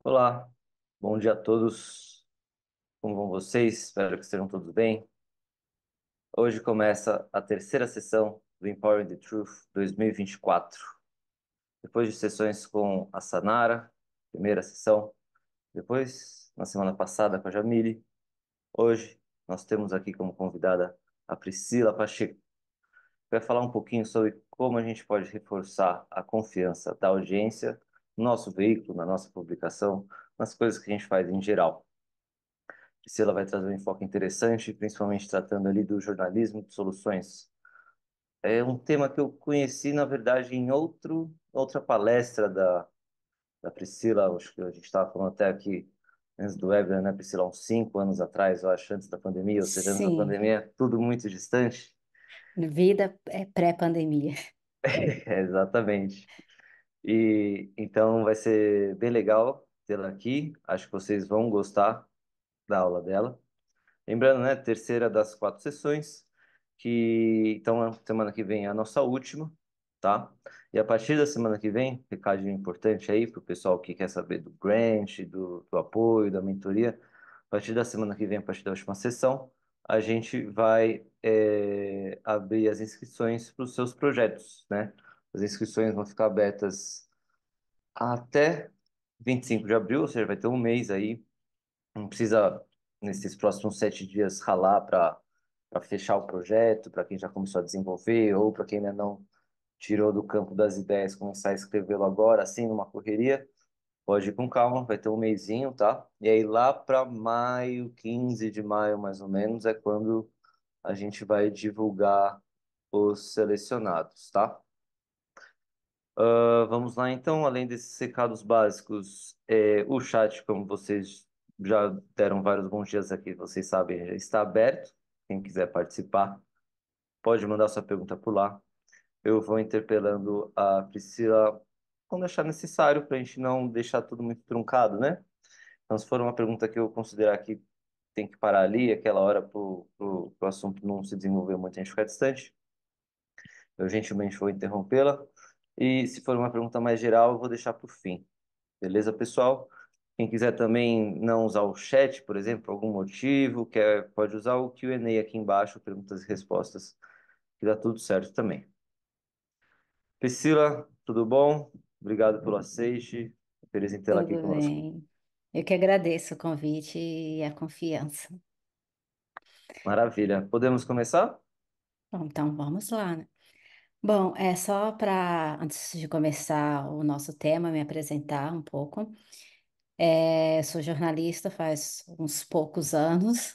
Olá, bom dia a todos. Como vão vocês? Espero que estejam todos bem. Hoje começa a terceira sessão do Empowering the Truth 2024. Depois de sessões com a Sanara, primeira sessão, depois, na semana passada, com a Jamile, hoje nós temos aqui como convidada a Priscila Pacheco, que vai falar um pouquinho sobre como a gente pode reforçar a confiança da audiência no nosso veículo, na nossa publicação, nas coisas que a gente faz em geral. Priscila vai trazer um enfoque interessante, principalmente tratando ali do jornalismo de soluções. É um tema que eu conheci, na verdade, em outra palestra da Priscila, acho que a gente estava falando até aqui antes do webinar, né, Priscila, uns 5 anos atrás, eu acho, antes da pandemia, ou seja, antes da Sim, pandemia, é tudo muito distante. vida é pré-pandemia. É, exatamente. E então vai ser bem legal tê-la aqui, acho que vocês vão gostar da aula dela. Lembrando, né, terceira das 4 sessões, que então a semana que vem é a nossa última, tá? E a partir da semana que vem, recadinho importante aí para o pessoal que quer saber do grant, do apoio, da mentoria, a partir da semana que vem, a partir da última sessão, a gente vai abrir as inscrições para os seus projetos, né? As inscrições vão ficar abertas até 25 de abril, ou seja, vai ter um mês aí, não precisa, nesses próximos 7 dias, ralar para fechar o projeto, para quem já começou a desenvolver, ou para quem ainda não tirou do campo das ideias, começar a escrevê-lo agora, assim, numa correria. Pode ir com calma, vai ter um mesinho, tá? E aí lá para maio, 15 de maio, mais ou menos, é quando a gente vai divulgar os selecionados, tá? Vamos lá, então, além desses recados básicos, o chat, como vocês já deram vários bons dias aqui, vocês sabem, já está aberto. Quem quiser participar, pode mandar sua pergunta por lá. Eu vou interpelando a Priscila quando achar necessário, para a gente não deixar tudo muito truncado, né? Então, se for uma pergunta que eu considerar que tem que parar ali, aquela hora para o assunto não se desenvolver muito, a gente ficar distante, eu gentilmente vou interrompê-la. E se for uma pergunta mais geral, eu vou deixar para o fim. Beleza, pessoal? Quem quiser também não usar o chat, por exemplo, por algum motivo, pode usar o Q&A aqui embaixo, perguntas e respostas, que dá tudo certo também. Priscila, tudo bom? Obrigado pelo aceite. Feliz em tê-la aqui Tudo conosco. bem. Eu que agradeço o convite e a confiança. Maravilha. Podemos começar? Bom, então vamos lá, né? Bom, é só para, antes de começar o nosso tema, me apresentar um pouco. Sou jornalista faz uns poucos anos.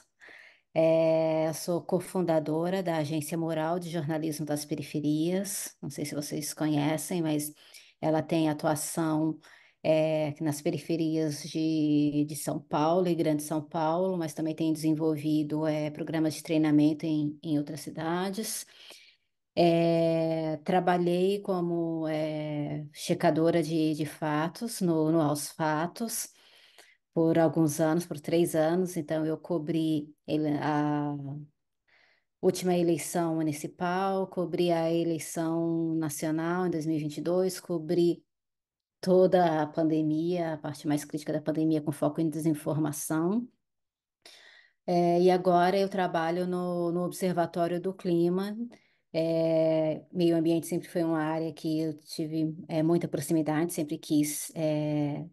Sou cofundadora da Agência Mural de Jornalismo das Periferias. Não sei se vocês conhecem, mas ela tem atuação aqui nas periferias de São Paulo e Grande São Paulo, mas também tem desenvolvido programas de treinamento em outras cidades. Trabalhei como checadora de fatos no Aos Fatos por alguns anos, por 3 anos. Então, eu cobri a última eleição municipal, cobri a eleição nacional em 2022, cobri toda a pandemia, a parte mais crítica da pandemia, com foco em desinformação. E agora eu trabalho no Observatório do Clima. Meio ambiente sempre foi uma área que eu tive muita proximidade, sempre quis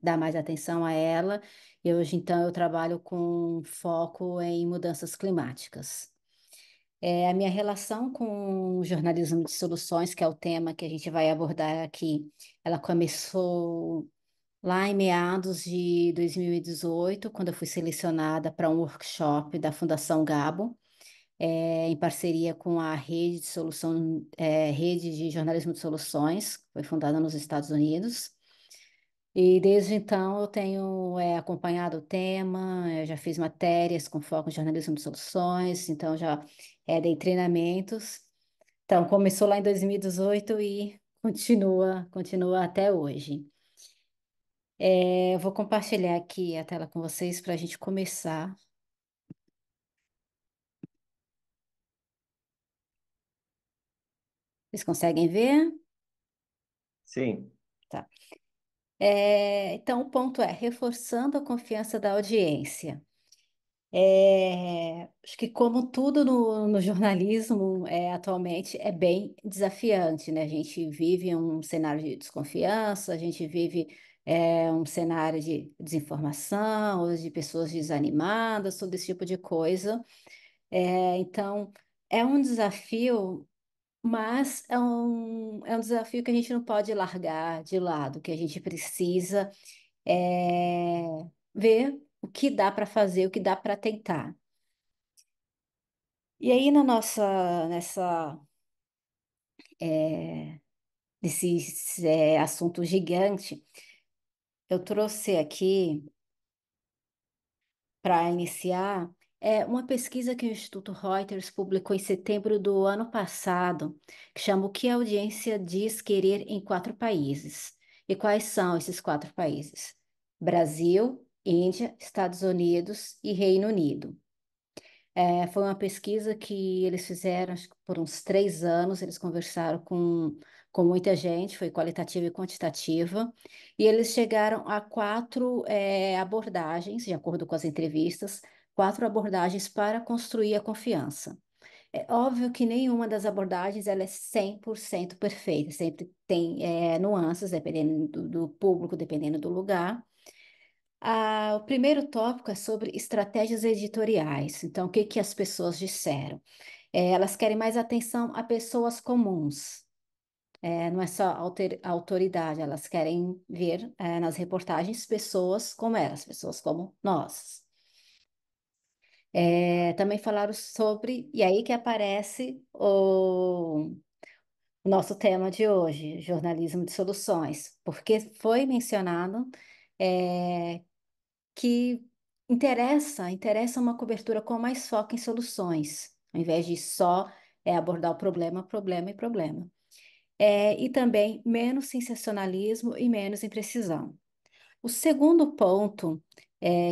dar mais atenção a ela. E hoje, então, eu trabalho com foco em mudanças climáticas. A minha relação com o jornalismo de soluções, que é o tema que a gente vai abordar aqui, ela começou lá em meados de 2018, quando eu fui selecionada para um workshop da Fundação Gabo, em parceria com a Rede de Jornalismo de Soluções, que foi fundada nos Estados Unidos. E desde então eu tenho acompanhado o tema, eu já fiz matérias com foco em jornalismo de soluções, então já dei treinamentos. Então começou lá em 2018 e continua até hoje. Eu vou compartilhar aqui a tela com vocês para a gente começar. Vocês conseguem ver? Sim. Tá. Então, o ponto é reforçando a confiança da audiência. Acho que como tudo no jornalismo atualmente é bem desafiante, né? A gente vive um cenário de desconfiança, a gente vive um cenário de desinformação, ou de pessoas desanimadas, todo esse tipo de coisa. Então, é um desafio, mas é um desafio que a gente não pode largar de lado, que a gente precisa é, ver o que dá para fazer, o que dá para tentar. E aí, é, nesse assunto gigante, eu trouxe aqui para iniciar uma pesquisa que o Instituto Reuters publicou em setembro do ano passado, que chama O que a audiência diz querer em quatro países. E quais são esses quatro países? Brasil, Índia, Estados Unidos e Reino Unido. Foi uma pesquisa que eles fizeram acho que por uns 3 anos, eles conversaram com muita gente, foi qualitativa e quantitativa, e eles chegaram a quatro abordagens, de acordo com as entrevistas, quatro abordagens para construir a confiança. É óbvio que nenhuma das abordagens ela é 100% perfeita, sempre tem nuances, dependendo do público, dependendo do lugar. O primeiro tópico é sobre estratégias editoriais. Então, o que que as pessoas disseram? Elas querem mais atenção a pessoas comuns. Não é só autoridade, elas querem ver nas reportagens pessoas como elas, pessoas como nós. Também falaram sobre, e aí que aparece o nosso tema de hoje, jornalismo de soluções, porque foi mencionado é, que interessa uma cobertura com mais foco em soluções, ao invés de só abordar o problema, problema e problema. E também menos sensacionalismo e menos imprecisão. O segundo ponto,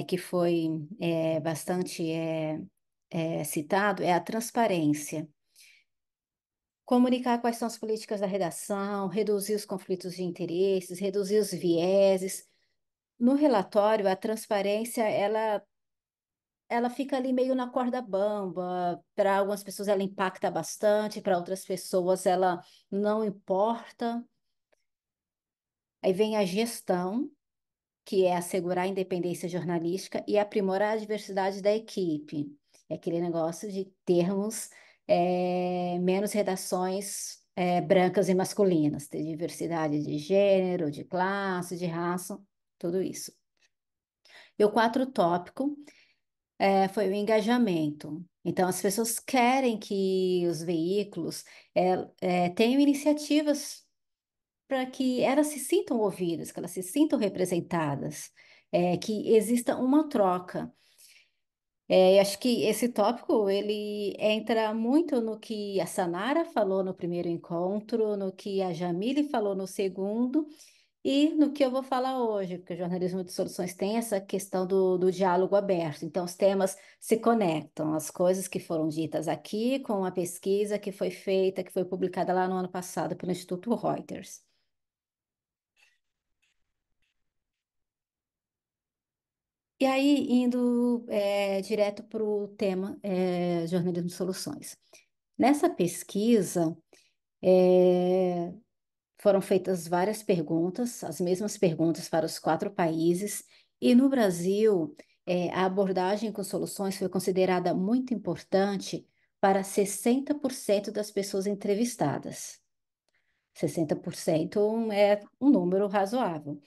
que foi bastante citado, é a transparência. Comunicar quais são as políticas da redação, reduzir os conflitos de interesses, reduzir os vieses. No relatório, a transparência, ela fica ali meio na corda bamba. Para algumas pessoas ela impacta bastante, para outras pessoas ela não importa. Aí vem a gestão, que é assegurar a independência jornalística e aprimorar a diversidade da equipe. É aquele negócio de termos menos redações brancas e masculinas, ter diversidade de gênero, de classe, de raça, tudo isso. E o quarto tópico foi o engajamento. Então, as pessoas querem que os veículos tenham iniciativas para que elas se sintam ouvidas, que elas se sintam representadas, que exista uma troca. Eu acho que esse tópico ele entra muito no que a Sanara falou no primeiro encontro, no que a Jamile falou no segundo e no que eu vou falar hoje, porque o jornalismo de soluções tem essa questão do diálogo aberto. Então, os temas se conectam, as coisas que foram ditas aqui com a pesquisa que foi feita, que foi publicada lá no ano passado pelo Instituto Reuters. E aí, indo direto para o tema jornalismo de soluções. Nessa pesquisa, é, foram feitas várias perguntas, as mesmas perguntas para os quatro países, e no Brasil, a abordagem com soluções foi considerada muito importante para 60% das pessoas entrevistadas. 60% é um número razoável.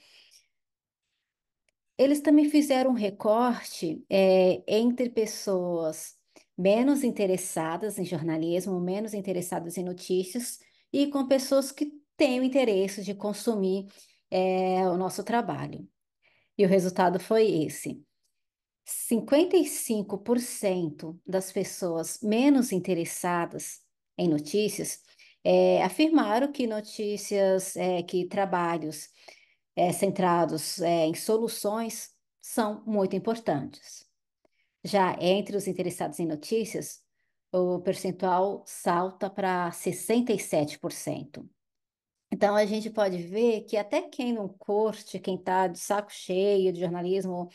Eles também fizeram um recorte entre pessoas menos interessadas em jornalismo, menos interessadas em notícias, e com pessoas que têm o interesse de consumir o nosso trabalho. E o resultado foi esse: 55% das pessoas menos interessadas em notícias afirmaram que notícias, que trabalhos centrados em soluções são muito importantes. Já entre os interessados em notícias, o percentual salta para 67%. Então a gente pode ver que até quem não curte, quem está de saco cheio de jornalismo,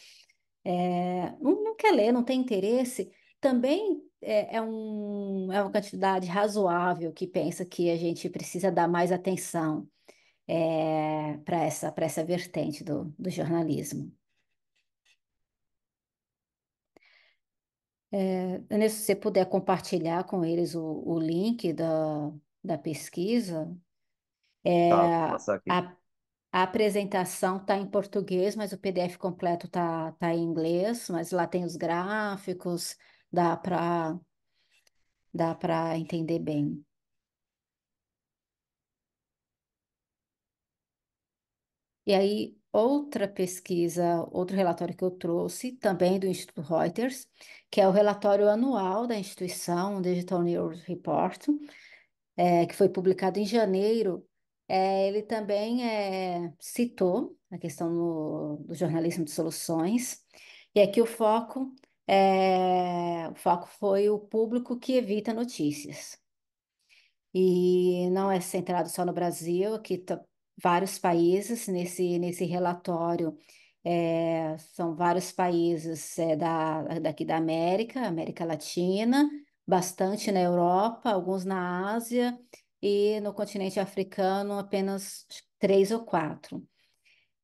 não quer ler, não tem interesse, também é uma quantidade razoável que pensa que a gente precisa dar mais atenção para essa vertente do jornalismo. Vanessa, se você puder compartilhar com eles o link da pesquisa, Tá, é, vou passar aqui. a, a apresentação está em português, mas o PDF completo tá em inglês, mas lá tem os gráficos, dá para dá para entender bem. E aí, outra pesquisa, outro relatório que eu trouxe, também do Instituto Reuters, que é o relatório anual da instituição, o Digital News Report, que foi publicado em janeiro. Ele também citou a questão do jornalismo de soluções, e aqui o foco foi o público que evita notícias. E não é centrado só no Brasil, aqui vários países nesse relatório. São vários países daqui da América, América Latina, bastante na Europa, alguns na Ásia e no continente africano apenas acho que três ou quatro.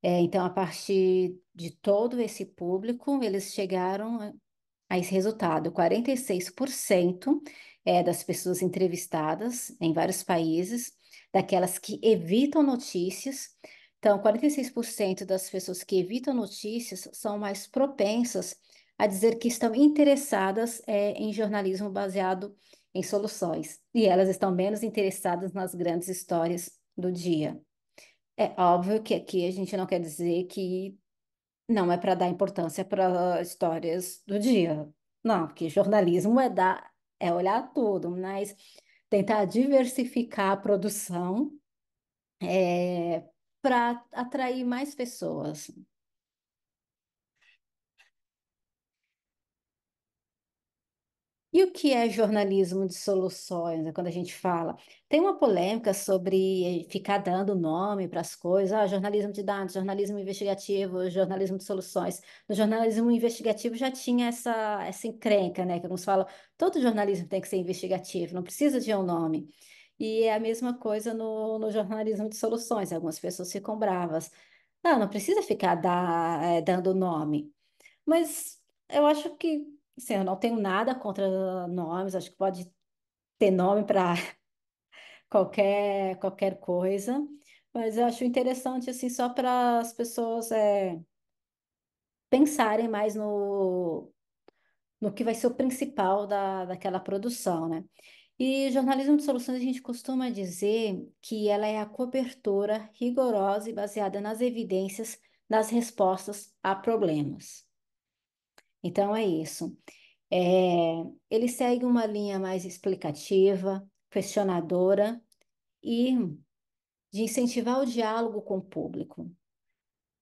Então, a partir de todo esse público, eles chegaram a esse resultado. 46% das pessoas entrevistadas em vários países, daquelas que evitam notícias. Então, 46% das pessoas que evitam notícias são mais propensas a dizer que estão interessadas em jornalismo baseado em soluções. E elas estão menos interessadas nas grandes histórias do dia. É óbvio que aqui a gente não quer dizer que não é para dar importância para histórias do dia. Não, porque jornalismo é olhar tudo, mas tentar diversificar a produção para atrair mais pessoas. E o que é jornalismo de soluções, né, quando a gente fala? Tem uma polêmica sobre ficar dando nome para as coisas, jornalismo de dados, jornalismo investigativo, jornalismo de soluções. No jornalismo investigativo já tinha essa encrenca, né? Que alguns falam, todo jornalismo tem que ser investigativo, não precisa de um nome. E é a mesma coisa no jornalismo de soluções, algumas pessoas ficam bravas. Não precisa ficar dando nome. Mas eu acho que, assim, eu não tenho nada contra nomes, acho que pode ter nome para qualquer coisa, mas eu acho interessante, assim, só para as pessoas pensarem mais no que vai ser o principal daquela produção, né? E jornalismo de soluções, a gente costuma dizer que ela é a cobertura rigorosa e baseada nas evidências das respostas a problemas. Então, é isso. Ele segue uma linha mais explicativa, questionadora e de incentivar o diálogo com o público.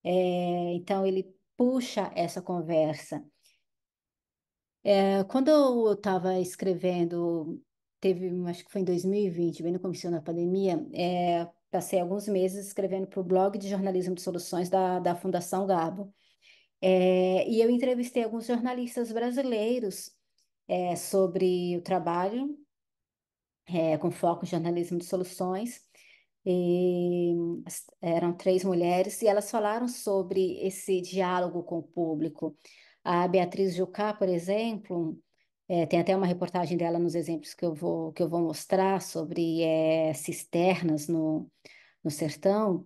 Então, ele puxa essa conversa. Quando eu estava escrevendo, acho que foi em 2020, bem no começo da pandemia, passei alguns meses escrevendo para o blog de jornalismo de soluções da Fundação Gabo. E eu entrevistei alguns jornalistas brasileiros sobre o trabalho com foco em jornalismo de soluções. E eram três mulheres e elas falaram sobre esse diálogo com o público. A Beatriz Jucá, por exemplo, tem até uma reportagem dela nos exemplos que eu vou mostrar sobre cisternas no sertão.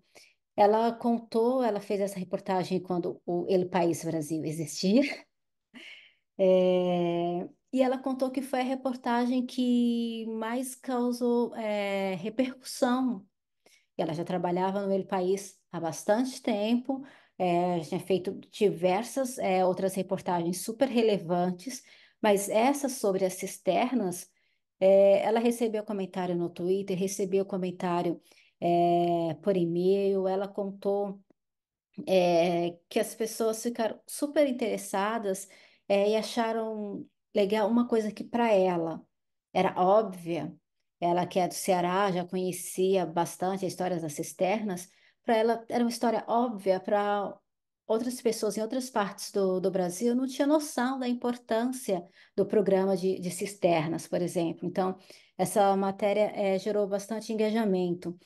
Ela fez essa reportagem quando o El País Brasil existia. E ela contou que foi a reportagem que mais causou repercussão. Ela já trabalhava no El País há bastante tempo, tinha feito diversas outras reportagens super relevantes, mas essa sobre as cisternas, ela recebeu comentário no Twitter, recebeu comentário por e-mail, ela contou que as pessoas ficaram super interessadas e acharam legal uma coisa que para ela era óbvia, ela que é do Ceará, já conhecia bastante a história das cisternas. Para ela era uma história óbvia, para outras pessoas em outras partes do Brasil não tinha noção da importância do programa de cisternas, por exemplo. Então, essa matéria gerou bastante engajamento.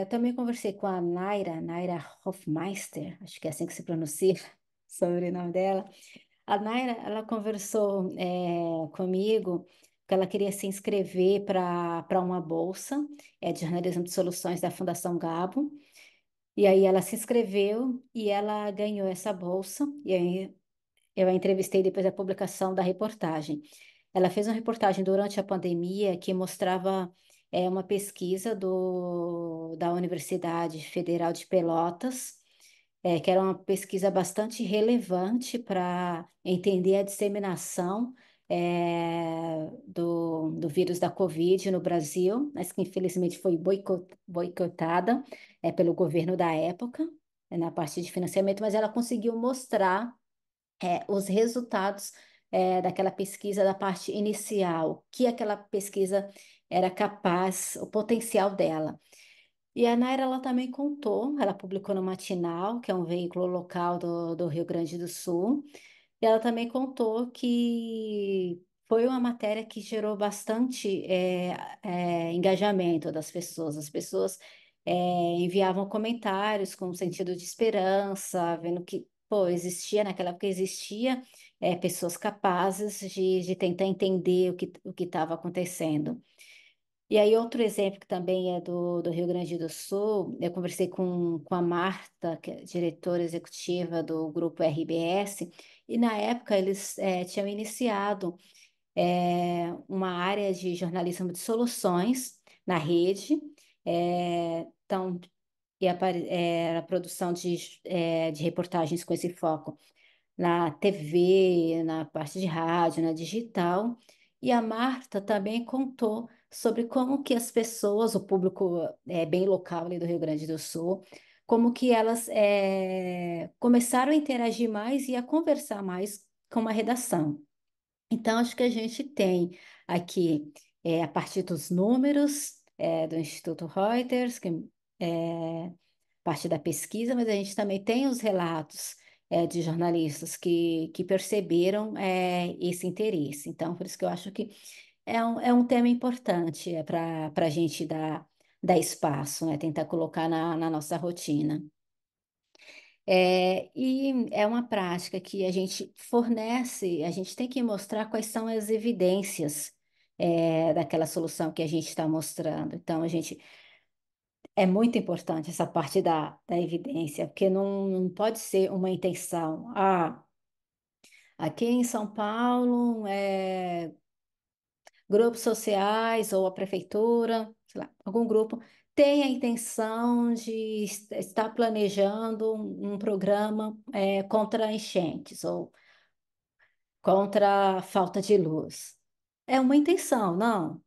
Também conversei com a Naira Hofmeister, acho que é assim que se pronuncia, sobre o nome dela. A Naira, ela conversou comigo que ela queria se inscrever para uma bolsa de jornalismo de soluções da Fundação Gabo. E aí ela se inscreveu e ela ganhou essa bolsa. E aí eu a entrevistei depois da publicação da reportagem. Ela fez uma reportagem durante a pandemia que mostrava uma pesquisa da Universidade Federal de Pelotas, que era uma pesquisa bastante relevante para entender a disseminação do vírus da Covid no Brasil, mas que infelizmente foi boicotada pelo governo da época, na parte de financiamento, mas ela conseguiu mostrar os resultados daquela pesquisa da parte inicial, o que aquela pesquisa era capaz, o potencial dela. E a Naira, ela também contou, ela publicou no Matinal, que é um veículo local do Rio Grande do Sul, e ela também contou que foi uma matéria que gerou bastante engajamento das pessoas. As pessoas enviavam comentários com sentido de esperança, vendo que, pô, existia, naquela época existia pessoas capazes de tentar entender o que estava acontecendo. E aí, outro exemplo que também é do Rio Grande do Sul, eu conversei com a Marta, que é diretora executiva do grupo RBS, e na época eles tinham iniciado uma área de jornalismo de soluções na rede, então, era a produção de reportagens com esse foco na TV, na parte de rádio, na digital. E a Marta também contou sobre como que as pessoas, o público bem local ali do Rio Grande do Sul, como que elas começaram a interagir mais e a conversar mais com a redação. Então, acho que a gente tem aqui, a partir dos números do Instituto Reuters, que é parte da pesquisa, mas a gente também tem os relatos de jornalistas que perceberam esse interesse. Então, por isso que eu acho que é um tema importante para a gente dar espaço, né? Tentar colocar na nossa rotina. E é uma prática que a gente fornece, a gente tem que mostrar quais são as evidências daquela solução que a gente está mostrando. Então, a gente é muito importante essa parte da evidência, porque não pode ser uma intenção. Ah, aqui em São Paulo, grupos sociais ou a prefeitura, sei lá, algum grupo, tem a intenção de estar planejando um programa contra enchentes ou contra a falta de luz. É uma intenção, não.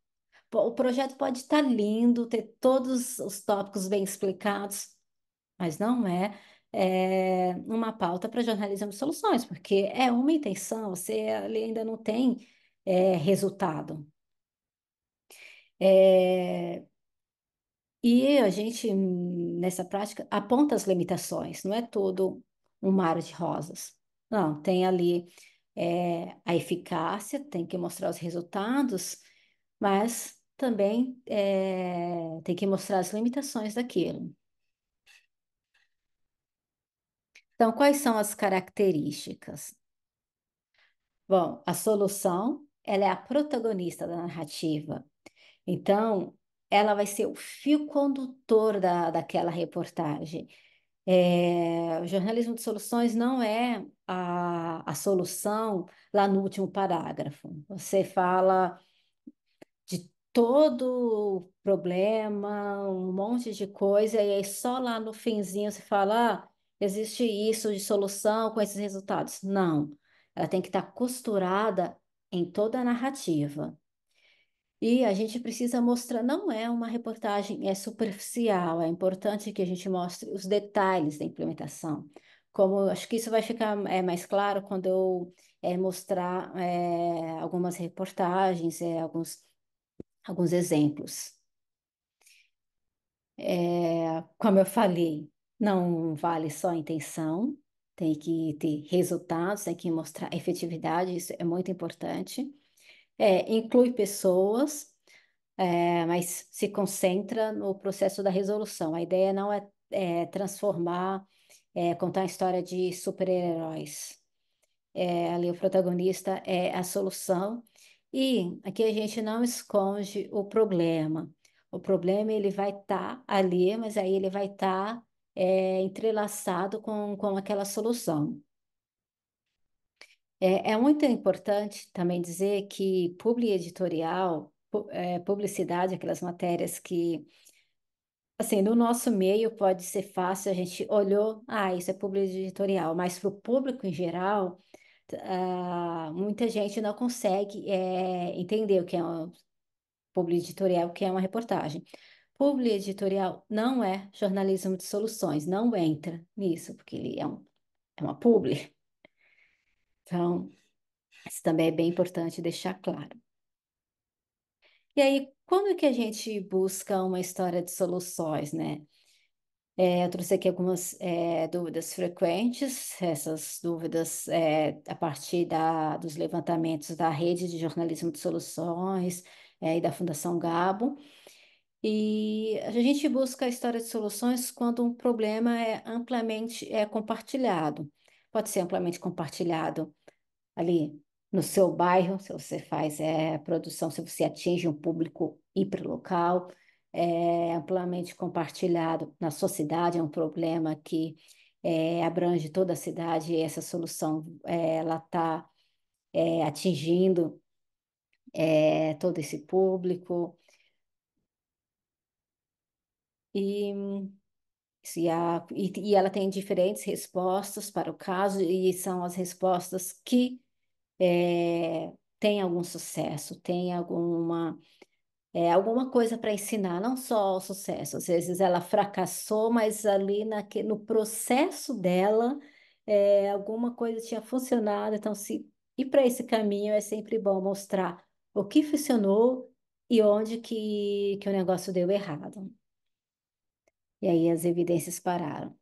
O projeto pode estar lindo, ter todos os tópicos bem explicados, mas não é uma pauta para jornalismo de soluções, porque é uma intenção, você ali ainda não tem resultado. É, e a gente, nessa prática, aponta as limitações, não é todo um mar de rosas. Não, tem ali a eficácia, tem que mostrar os resultados, mas também tem que mostrar as limitações daquilo. Então, quais são as características? Bom, a solução, ela é a protagonista da narrativa. Então, ela vai ser o fio condutor daquela reportagem. O jornalismo de soluções não é a solução lá no último parágrafo. Você fala de todo o problema, um monte de coisa, e aí só lá no finzinho você fala, existe isso de solução com esses resultados. Não, ela tem que estar costurada em toda a narrativa. E a gente precisa mostrar, não é uma reportagem superficial, é importante que a gente mostre os detalhes da implementação. Como acho que isso vai ficar mais claro quando eu mostrar algumas reportagens, alguns alguns exemplos. Como eu falei, não vale só a intenção, tem que ter resultados, tem que mostrar efetividade, isso é muito importante. Inclui pessoas, mas se concentra no processo da resolução. A ideia não é transformar, contar a história de super-heróis. Ali o protagonista é a solução e aqui a gente não esconde o problema. O problema ele vai estar ali, mas aí ele vai estar entrelaçado com aquela solução. É muito importante também dizer que editorial, publicidade, aquelas matérias que, assim, no nosso meio pode ser fácil, a gente olhou, isso é editorial, mas para o público em geral, muita gente não consegue entender o que é uma editorial, o que é uma reportagem. Editorial não é jornalismo de soluções, não entra nisso, porque ele é uma publi. Então, isso também é bem importante deixar claro. E aí, quando que a gente busca uma história de soluções, né? Eu trouxe aqui algumas dúvidas frequentes, essas dúvidas a partir dos levantamentos da Rede de Jornalismo de Soluções e da Fundação Gabo. E a gente busca a história de soluções quando um problema é amplamente compartilhado. Pode ser amplamente compartilhado ali no seu bairro, se você faz produção, se você atinge um público hiperlocal, amplamente compartilhado na sua cidade, é um problema que abrange toda a cidade e essa solução ela está atingindo todo esse público e, e ela tem diferentes respostas para o caso e são as respostas que têm algum sucesso, têm alguma coisa para ensinar, não só o sucesso. Às vezes ela fracassou, mas ali no processo dela, alguma coisa tinha funcionado. Então, se ir para esse caminho é sempre bom mostrar o que funcionou e onde que o negócio deu errado. E aí as evidências pararam.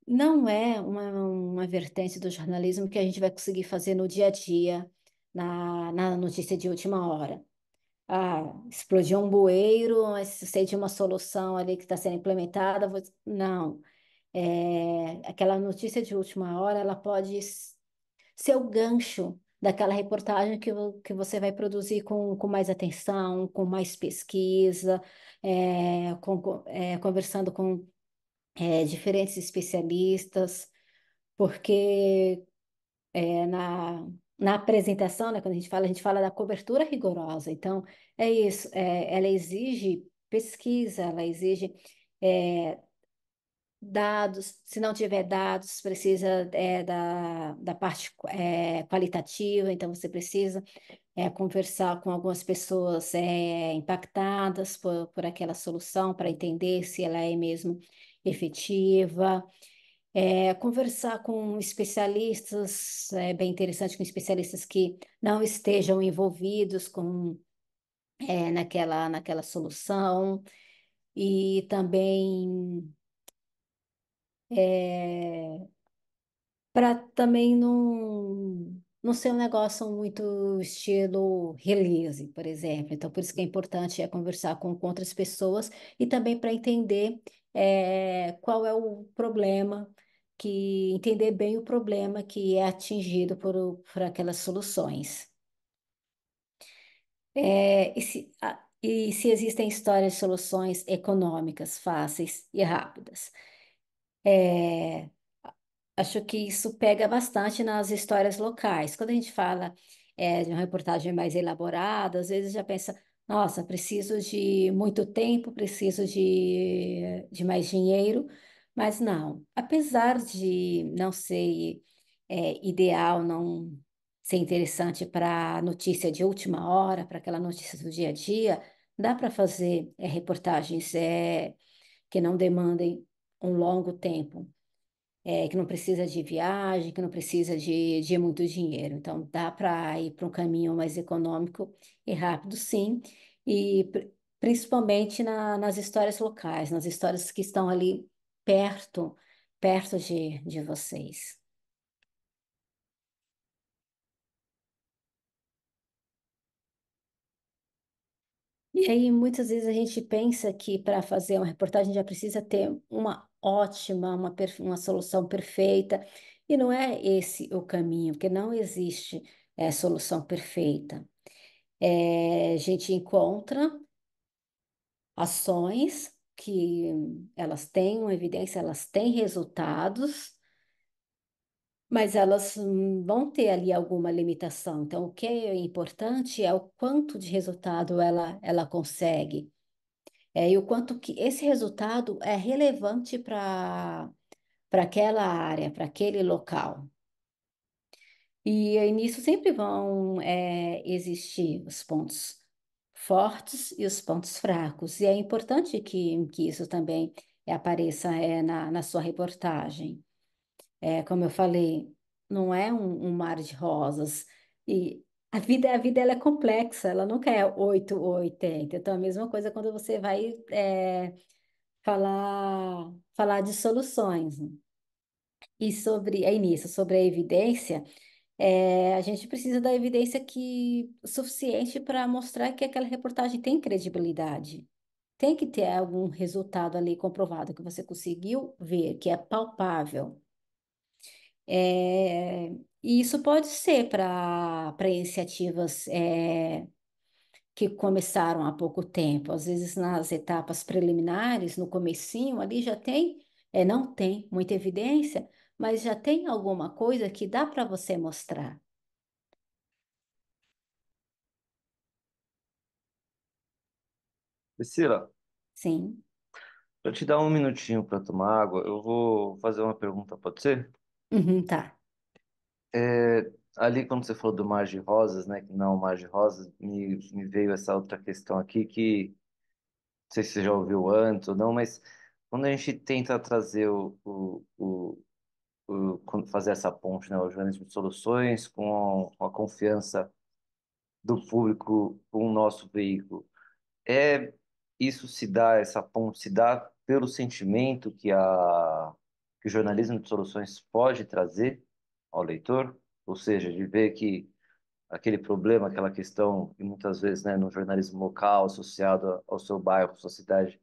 Não é uma vertente do jornalismo que a gente vai conseguir fazer no dia a dia, na notícia de última hora. Explodiu um bueiro, mas sei de uma solução ali que está sendo implementada. Não. Aquela notícia de última hora, ela pode ser o gancho daquela reportagem que você vai produzir com mais atenção, com mais pesquisa, conversando com diferentes especialistas, porque na apresentação, né, quando a gente fala da cobertura rigorosa. Então, é isso, ela exige pesquisa, ela exige é, dados. Se não tiver dados, precisa da parte qualitativa, então você precisa conversar com algumas pessoas impactadas por aquela solução para entender se ela é mesmo efetiva. Conversar com especialistas, é bem interessante, com especialistas que não estejam envolvidos naquela solução, e também para também não ser um negócio muito estilo release, por exemplo. Então, por isso que é importante conversar com outras pessoas e também para entender qual é o problema, entender bem o problema que é atingido por aquelas soluções. E se existem histórias de soluções econômicas, fáceis e rápidas. É, Acho que isso pega bastante nas histórias locais. Quando a gente fala de uma reportagem mais elaborada, às vezes já pensa, nossa, preciso de muito tempo, preciso de mais dinheiro, mas não. Apesar de não ser ideal, não ser interessante para notícia de última hora, para aquela notícia do dia a dia, dá para fazer reportagens que não demandem um longo tempo, que não precisa de viagem, que não precisa de muito dinheiro. Então, dá para ir para um caminho mais econômico e rápido, sim. e principalmente nas histórias locais, nas histórias que estão ali perto, perto de vocês. E aí, muitas vezes a gente pensa que para fazer uma reportagem já precisa ter uma ótima, uma solução perfeita, e não é esse o caminho, porque não existe solução perfeita. A gente encontra ações que elas têm uma evidência, elas têm resultados, mas elas vão ter ali alguma limitação. Então, o que é importante é o quanto de resultado ela consegue. E o quanto que esse resultado é relevante para aquela área, para aquele local. E aí nisso sempre vão existir os pontos fortes e os pontos fracos. E é importante que isso também apareça na sua reportagem. Como eu falei, não é um mar de rosas. E a vida ela é complexa, ela nunca é 8 ou 80. Então, a mesma coisa quando você vai falar de soluções. E sobre, aí nisso, sobre a evidência, a gente precisa da evidência suficiente para mostrar que aquela reportagem tem credibilidade. Tem que ter algum resultado ali comprovado que você conseguiu ver, que é palpável. É, e isso pode ser para iniciativas que começaram há pouco tempo. Às vezes nas etapas preliminares, no comecinho, ali já tem, não tem muita evidência, mas já tem alguma coisa que dá para você mostrar. Priscila, Sim. para te dar um minutinho para tomar água, eu vou fazer uma pergunta, pode ser? Uhum, tá. Ali, quando você falou do Mar de Rosas, né, que não é o Mar de Rosas, me veio essa outra questão aqui que, não sei se você já ouviu antes ou não, mas quando a gente tenta trazer quando fazer essa ponte, né, o jornalismo de soluções com a confiança do público com o nosso veículo, é isso se dá, essa ponte se dá pelo sentimento que o jornalismo de soluções pode trazer ao leitor, ou seja, de ver que aquele problema, aquela questão, e muitas vezes, né, no jornalismo local, associado ao seu bairro, sua cidade,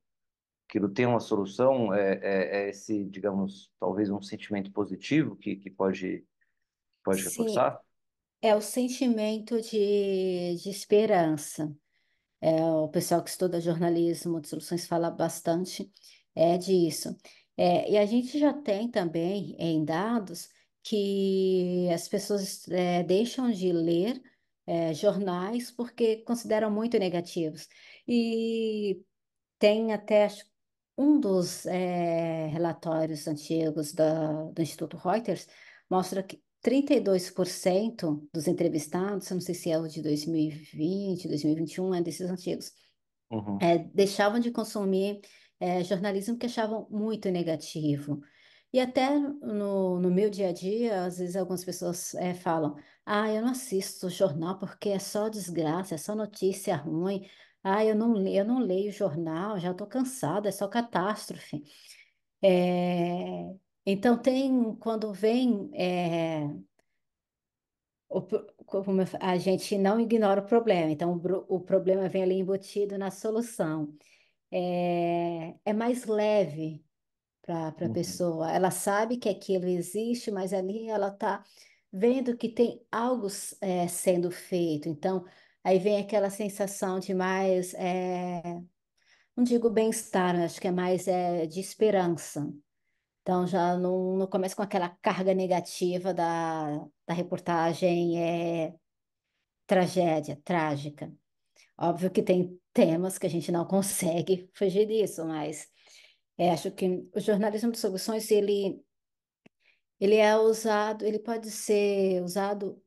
aquilo tem uma solução, é esse, digamos, talvez um sentimento positivo que pode Sim, reforçar? é o sentimento de esperança. O pessoal que estuda jornalismo de soluções fala bastante disso. E a gente já tem também em dados que as pessoas deixam de ler jornais porque consideram muito negativos. E tem até um dos relatórios antigos do Instituto Reuters mostra que 32% dos entrevistados, eu não sei se é o de 2020, 2021, é desses antigos, Uhum. deixavam de consumir jornalismo que achavam muito negativo. E até no meu dia a dia, às vezes algumas pessoas falam: Ah, eu não assisto jornal porque é só desgraça, é só notícia ruim. Ah, eu não leio jornal, já estou cansada, é só catástrofe. É, então tem, quando vem, a gente não ignora o problema, então o problema vem ali embutido na solução. É mais leve para a Uhum. pessoa. Ela sabe que aquilo existe, mas ali ela está vendo que tem algo sendo feito. Então, aí vem aquela sensação de mais, não digo bem-estar, né? Acho que é mais de esperança. Então, já não começa com aquela carga negativa da reportagem tragédia, trágica. Óbvio que tem temas que a gente não consegue fugir disso, mas acho que o jornalismo de soluções, ele é usado, ele pode ser usado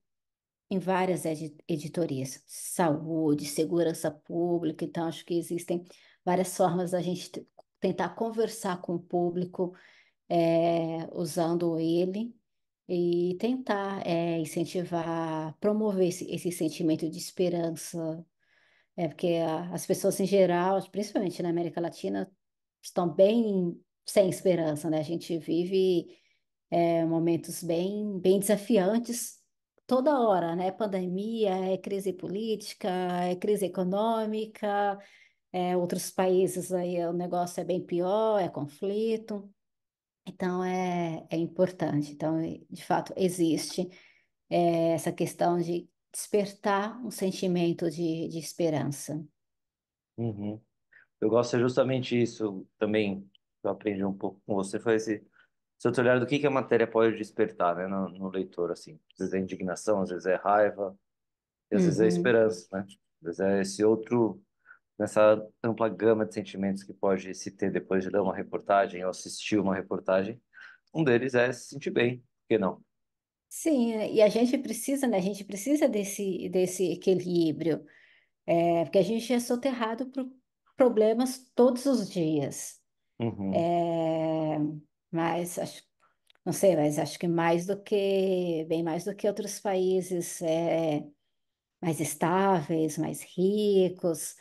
em várias editorias, saúde, segurança pública, então acho que existem várias formas da gente tentar conversar com o público usando ele e tentar incentivar, promover esse sentimento de esperança É porque as pessoas em geral, principalmente na América Latina, estão bem sem esperança, né? A gente vive momentos bem desafiantes toda hora, né? Pandemia, é crise política, é crise econômica, outros países aí o negócio é bem pior, é conflito. Então é importante. Então, de fato, existe essa questão de despertar um sentimento de esperança. Uhum. Eu gosto é justamente isso também, eu aprendi um pouco com você, foi esse outro olhar do que a matéria pode despertar, né, no leitor, assim. Às vezes é indignação, às vezes é raiva, e às vezes é Uhum. esperança, né? Às vezes é esse outro, nessa ampla gama de sentimentos que pode se ter depois de ler uma reportagem ou assistir uma reportagem. Um deles é se sentir bem, por que não? Sim, e a gente precisa, né? A gente precisa desse equilíbrio, porque a gente é soterrado por problemas todos os dias. Uhum, É, mas não sei, mas acho que bem mais do que outros países mais estáveis, mais ricos.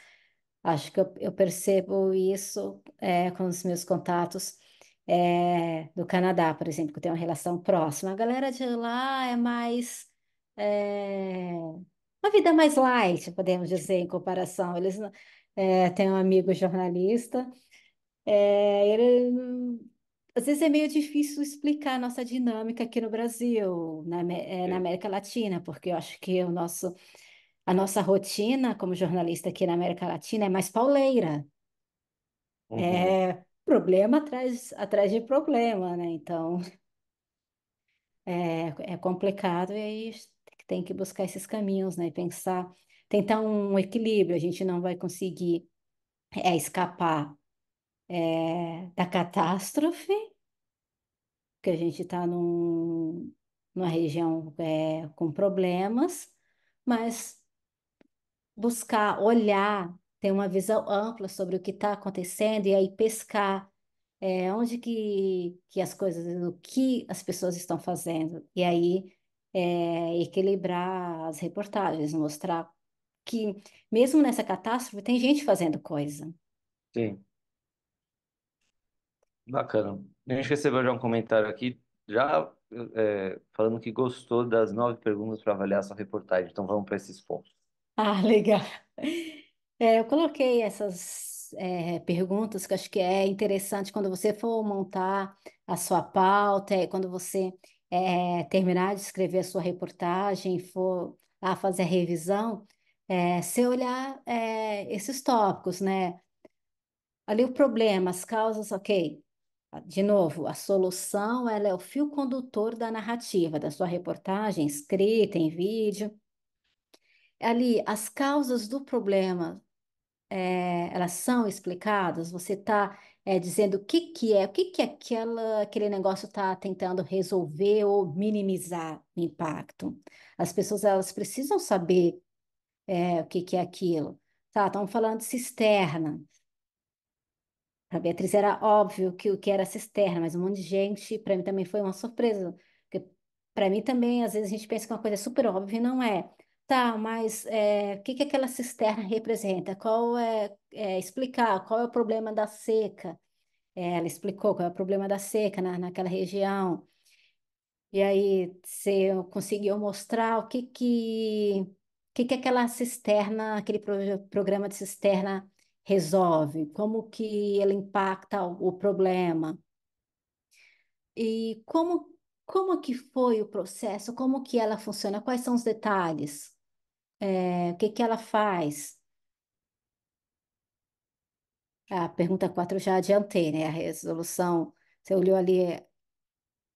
Acho que eu percebo isso com os meus contatos do Canadá, por exemplo, que eu tenho uma relação próxima. A galera de lá é mais uma vida mais light, podemos dizer, em comparação. Eles têm um amigo jornalista. Às vezes é meio difícil explicar a nossa dinâmica aqui no Brasil, na ok. América Latina, porque eu acho que a nossa rotina como jornalista aqui na América Latina é mais pauleira. Uhum, É problema atrás de problema, né? Então é complicado e aí tem que buscar esses caminhos, né? E pensar, tentar um equilíbrio. A gente não vai conseguir escapar da catástrofe, porque a gente está numa região com problemas, mas buscar, olhar, ter uma visão ampla sobre o que está acontecendo e aí pescar onde que as coisas, o que as pessoas estão fazendo. E aí equilibrar as reportagens, mostrar que mesmo nessa catástrofe tem gente fazendo coisa. sim, bacana. A gente recebeu já um comentário aqui, já falando que gostou das 9 perguntas para avaliar sua reportagem, então vamos para esses pontos. Ah, legal. Eu coloquei essas perguntas que eu acho que é interessante quando você for montar a sua pauta, quando você terminar de escrever a sua reportagem, for lá fazer a revisão, você olhar esses tópicos, né? Ali o problema, as causas, ok. De novo, a solução, ela é o fio condutor da narrativa, da sua reportagem, escrita em vídeo. Ali, as causas do problema elas são explicadas? Você está dizendo o que que aquele negócio está tentando resolver ou minimizar o impacto? As pessoas elas precisam saber o que que é aquilo. Tá, estamos falando de cisterna. Para Beatriz era óbvio que o que era cisterna, mas um monte de gente, para mim também foi uma surpresa. Porque para mim também, às vezes a gente pensa que uma coisa é super óbvia e não é. Tá, mas o que que aquela cisterna representa? Explicar qual é o problema da seca. Ela explicou qual é o problema da seca naquela região. E aí você conseguiu mostrar o que que aquela cisterna, aquele programa de cisterna resolve, como que ele impacta o problema e como que foi o processo, como que ela funciona, quais são os detalhes, o que que ela faz. A pergunta 4 eu já adiantei, né? A resolução, você olhou ali,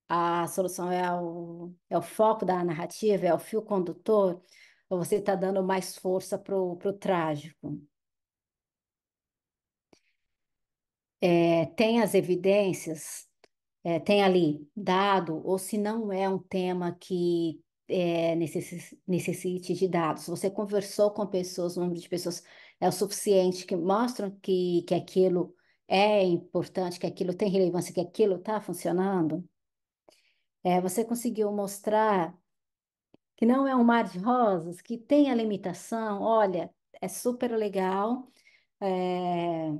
a solução é o foco da narrativa, é o fio condutor, ou você está dando mais força pro trágico? Tem as evidências, tem ali dado, ou se não é um tema que necessite de dados. Você conversou com pessoas, o número de pessoas é o suficiente que mostram que aquilo é importante, que aquilo tem relevância, que aquilo está funcionando? Você conseguiu mostrar que não é um mar de rosas, que tem a limitação. Olha, é super legal. É,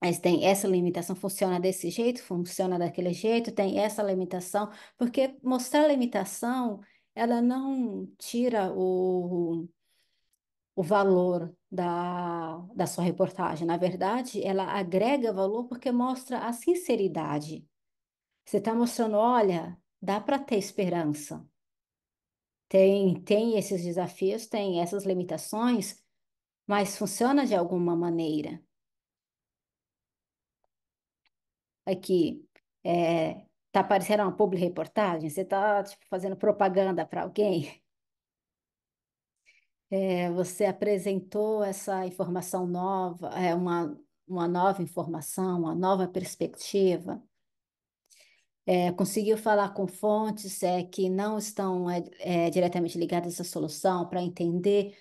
mas tem essa limitação, funciona desse jeito, funciona daquele jeito, tem essa limitação, porque mostrar a limitação, ela não tira o valor da sua reportagem. Na verdade, ela agrega valor porque mostra a sinceridade. Você está mostrando, olha, dá para ter esperança. Tem esses desafios, tem essas limitações, mas funciona de alguma maneira. Aqui, tá parecendo uma publi reportagem? Você tá, tipo, fazendo propaganda para alguém? Você apresentou essa informação nova, uma nova informação, uma nova perspectiva. Conseguiu falar com fontes que não estão diretamente ligadas à solução para entender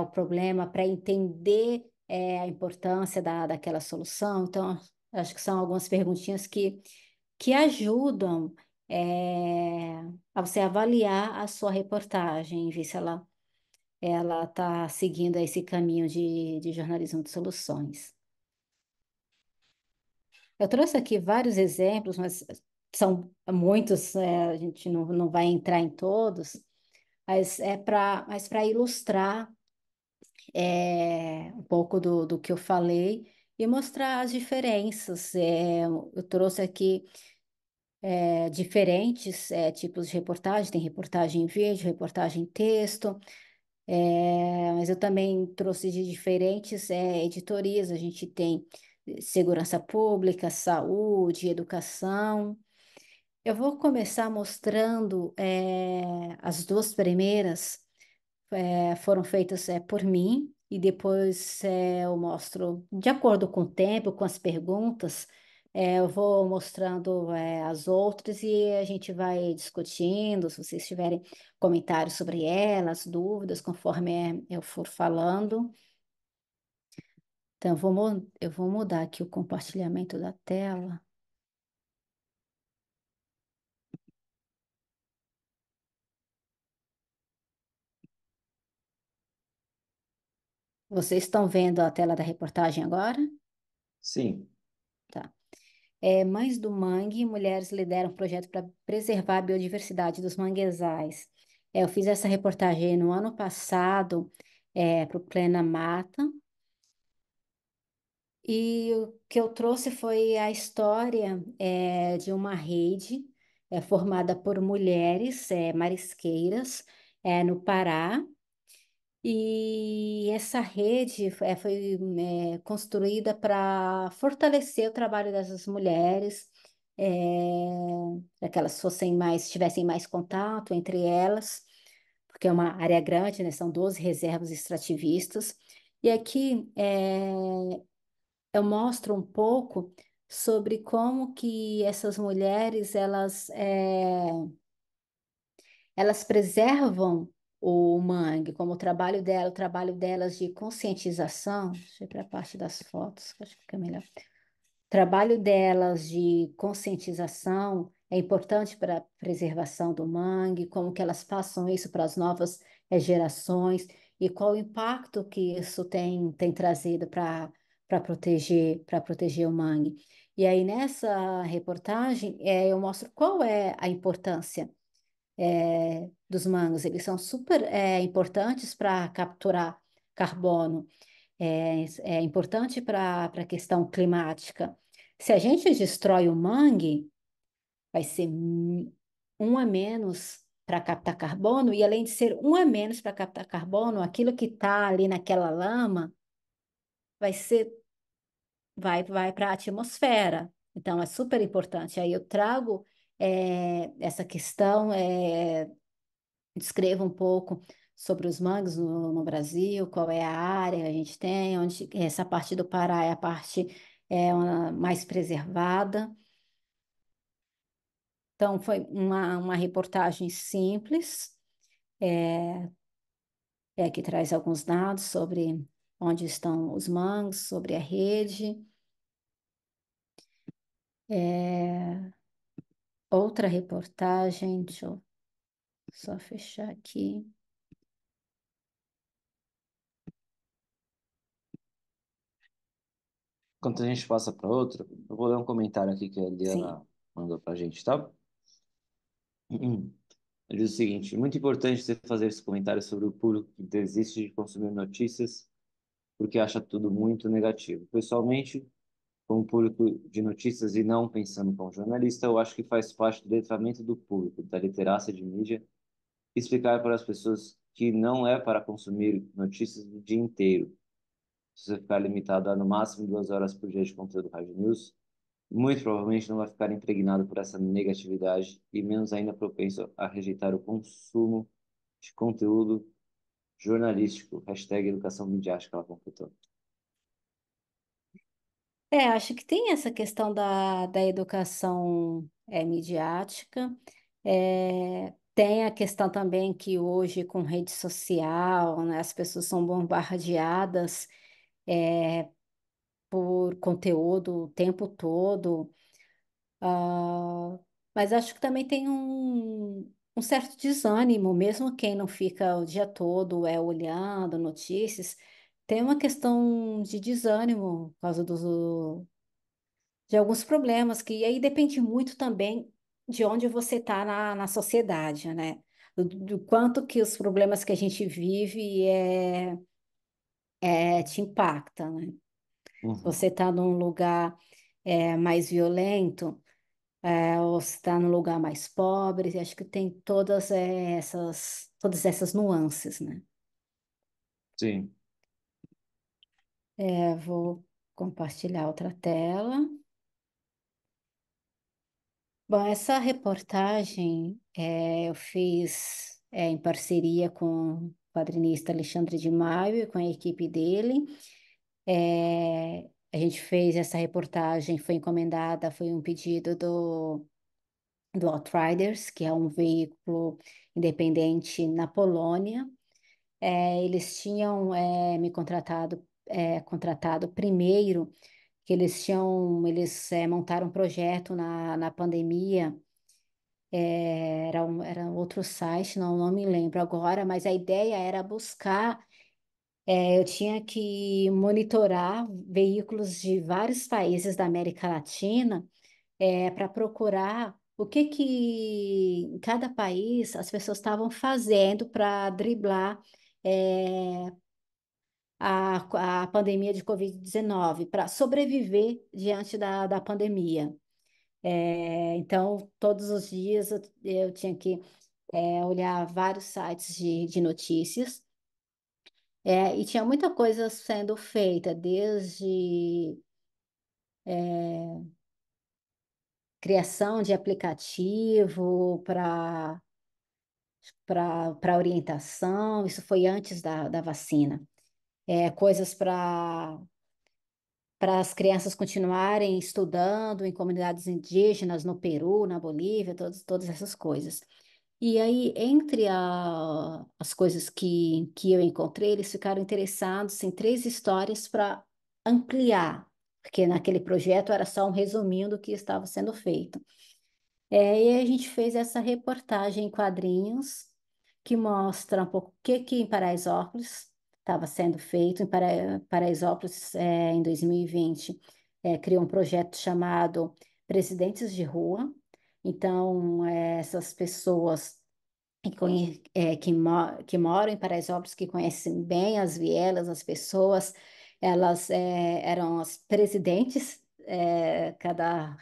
o problema, para entender a importância daquela solução. Então, acho que são algumas perguntinhas que ajudam é, a você avaliar a sua reportagem, ver se ela está seguindo esse caminho de jornalismo de soluções. Eu trouxe aqui vários exemplos, mas são muitos, a gente não vai entrar em todos, mas para ilustrar um pouco do que eu falei e mostrar as diferenças. Eu trouxe aqui diferentes tipos de reportagem, tem reportagem em vídeo, reportagem em texto, mas eu também trouxe de diferentes editorias, a gente tem segurança pública, saúde, educação. Eu vou começar mostrando as duas primeiras foram feitas por mim e depois eu mostro de acordo com o tempo, com as perguntas, eu vou mostrando as outras e a gente vai discutindo, se vocês tiverem comentários sobre elas, dúvidas, conforme eu for falando. Então, eu vou mudar aqui o compartilhamento da tela. Vocês estão vendo a tela da reportagem agora? Sim. Tá. Mães do Mangue, mulheres lideram um projeto para preservar a biodiversidade dos manguezais. Eu fiz essa reportagem no ano passado para o Plena Mata, e o que eu trouxe foi a história de uma rede formada por mulheres marisqueiras no Pará. E essa rede foi construída para fortalecer o trabalho dessas mulheres, para que elas tivessem mais contato entre elas, porque é uma área grande, né? São 12 reservas extrativistas. E aqui eu mostro um pouco sobre como que essas mulheres elas preservam o mangue, como o trabalho delas de conscientização. Deixa eu ir para a parte das fotos, que eu acho que fica melhor. O trabalho delas de conscientização é importante para a preservação do mangue, como que elas passam isso para as novas gerações e qual o impacto que isso tem trazido para proteger o mangue. E aí, nessa reportagem, eu mostro qual é a importância dos mangos. Eles são super importantes para capturar carbono, é importante para a questão climática. Se a gente destrói o mangue, vai ser um a menos para captar carbono, e além de ser um a menos para captar carbono, aquilo que está ali naquela lama vai ser, vai para a atmosfera. Então, é super importante. Aí eu trago essa questão. Descreva um pouco sobre os mangues no Brasil, qual é a área que a gente tem, onde essa parte do Pará é a parte mais preservada. Então, foi uma reportagem simples, que traz alguns dados sobre onde estão os mangues, sobre a rede. É, outra reportagem, deixa eu só fechar aqui. enquanto a gente passa para outra, eu vou ler um comentário aqui que a Sim. Liana mandou para a gente, tá? Ele diz o seguinte: muito importante você fazer esse comentário sobre o público que desiste de consumir notícias porque acha tudo muito negativo. Pessoalmente, como público de notícias e não pensando como jornalista, eu acho que faz parte do letramento do público, da literácia de mídia, explicar para as pessoas que não é para consumir notícias o dia inteiro. Se você ficar limitado a no máximo 2 horas por dia de conteúdo Hard News, muito provavelmente não vai ficar impregnado por essa negatividade e menos ainda propenso a rejeitar o consumo de conteúdo jornalístico. Hashtag educação midiática, ela completou. Acho que tem essa questão da educação midiática. Tem a questão também que hoje, com rede social, né, as pessoas são bombardeadas por conteúdo o tempo todo. Ah, mas acho que também tem um certo desânimo, mesmo quem não fica o dia todo olhando notícias, tem uma questão de desânimo por causa de alguns problemas, que aí depende muito também de onde você está na sociedade, né? Do quanto que os problemas que a gente vive te impacta, né? Se você Uhum. está num lugar mais violento, ou se está num lugar mais pobre, acho que tem todas essas nuances, né? Sim, Vou compartilhar outra tela. Bom, essa reportagem eu fiz em parceria com o quadrinista Alexandre de Maio e com a equipe dele. A gente fez essa reportagem, foi encomendada, foi um pedido do Outriders, que é um veículo independente na Polônia. Eles tinham me contratado primeiro, que eles montaram um projeto na pandemia. Era um outro site, não me lembro agora, mas a ideia era buscar. Eu tinha que monitorar veículos de vários países da América Latina para procurar o que em cada país as pessoas estavam fazendo para driblar é, a pandemia de Covid-19, para sobreviver diante da pandemia. Então, todos os dias eu tinha que olhar vários sites de notícias. E tinha muita coisa sendo feita, desde criação de aplicativo para orientação, isso foi antes da vacina. Coisas para as crianças continuarem estudando em comunidades indígenas no Peru, na Bolívia, todas essas coisas. E aí, entre as coisas que eu encontrei, eles ficaram interessados em três histórias para ampliar, porque naquele projeto era só um resuminho do que estava sendo feito. E a gente fez essa reportagem em quadrinhos que mostra um pouco o que em Paraisópolis estava sendo feito. Em Paraisópolis, em 2020, criou um projeto chamado Presidentes de Rua. Então, essas pessoas que moram em Paraisópolis, que conhecem bem as vielas, as pessoas, elas eram as presidentes, cada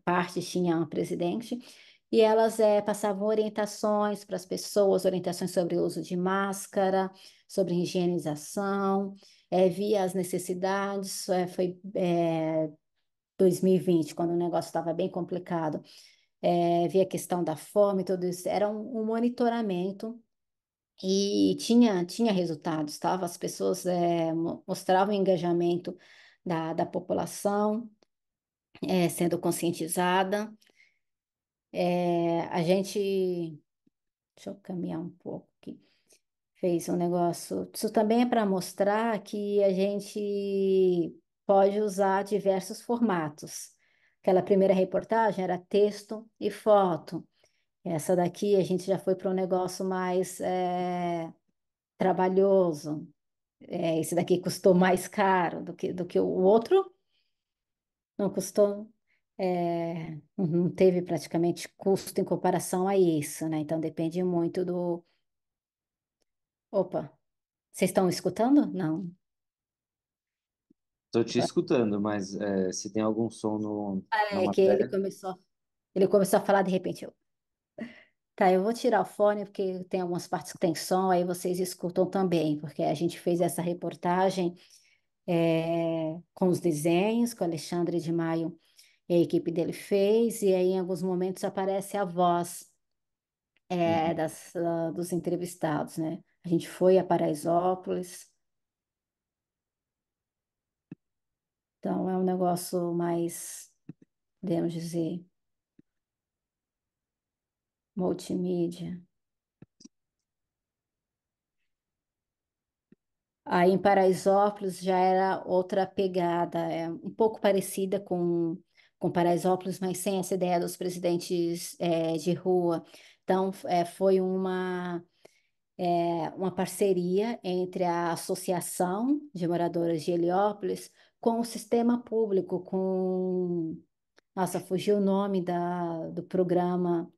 parte tinha uma presidente, e elas passavam orientações para as pessoas, orientações sobre o uso de máscara, sobre higienização, via as necessidades, foi 2020, quando o negócio estava bem complicado, via a questão da fome, tudo isso, era um monitoramento e tinha resultados, tá? As pessoas mostravam o engajamento da população sendo conscientizada. A gente, deixa eu caminhar um pouco aqui, fez um negócio. Isso também é para mostrar que a gente pode usar diversos formatos. Aquela primeira reportagem era texto e foto. Essa daqui a gente já foi para um negócio mais trabalhoso. esse daqui custou mais caro do que o outro, não custou, não teve praticamente custo em comparação a isso, né? Então depende muito do. Opa, vocês estão escutando? Não. Estou te escutando, mas se tem algum som na É que ele matéria. começou, ele começou a falar de repente. Tá, eu vou tirar o fone porque tem algumas partes que tem som, aí vocês escutam também, porque a gente fez essa reportagem com os desenhos que o Alexandre de Maio e a equipe dele fez, e aí em alguns momentos aparece a voz Uhum. dos entrevistados, né? A gente foi a Paraisópolis, então é um negócio mais, podemos dizer, multimídia. Aí em Paraisópolis já era outra pegada, um pouco parecida com Paraisópolis, mas sem essa ideia dos presidentes de rua. Então, foi uma parceria entre a Associação de Moradores de Heliópolis com o sistema público, Nossa, fugiu o nome do programa,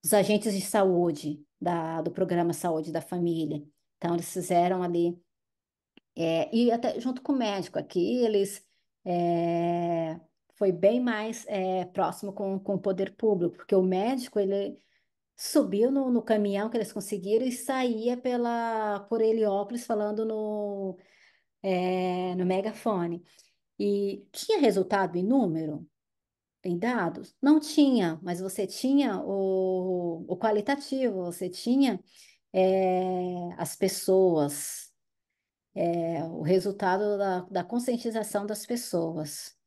dos agentes de saúde, do programa Saúde da Família. Então, eles fizeram ali. E até junto com o médico aqui, eles é, foi bem mais próximo com o poder público, porque o médico ele subiu no caminhão que eles conseguiram e saía por Heliópolis falando no megafone. E tinha resultado em número, em dados? Não tinha, mas você tinha o qualitativo, você tinha as pessoas. O resultado da conscientização das pessoas.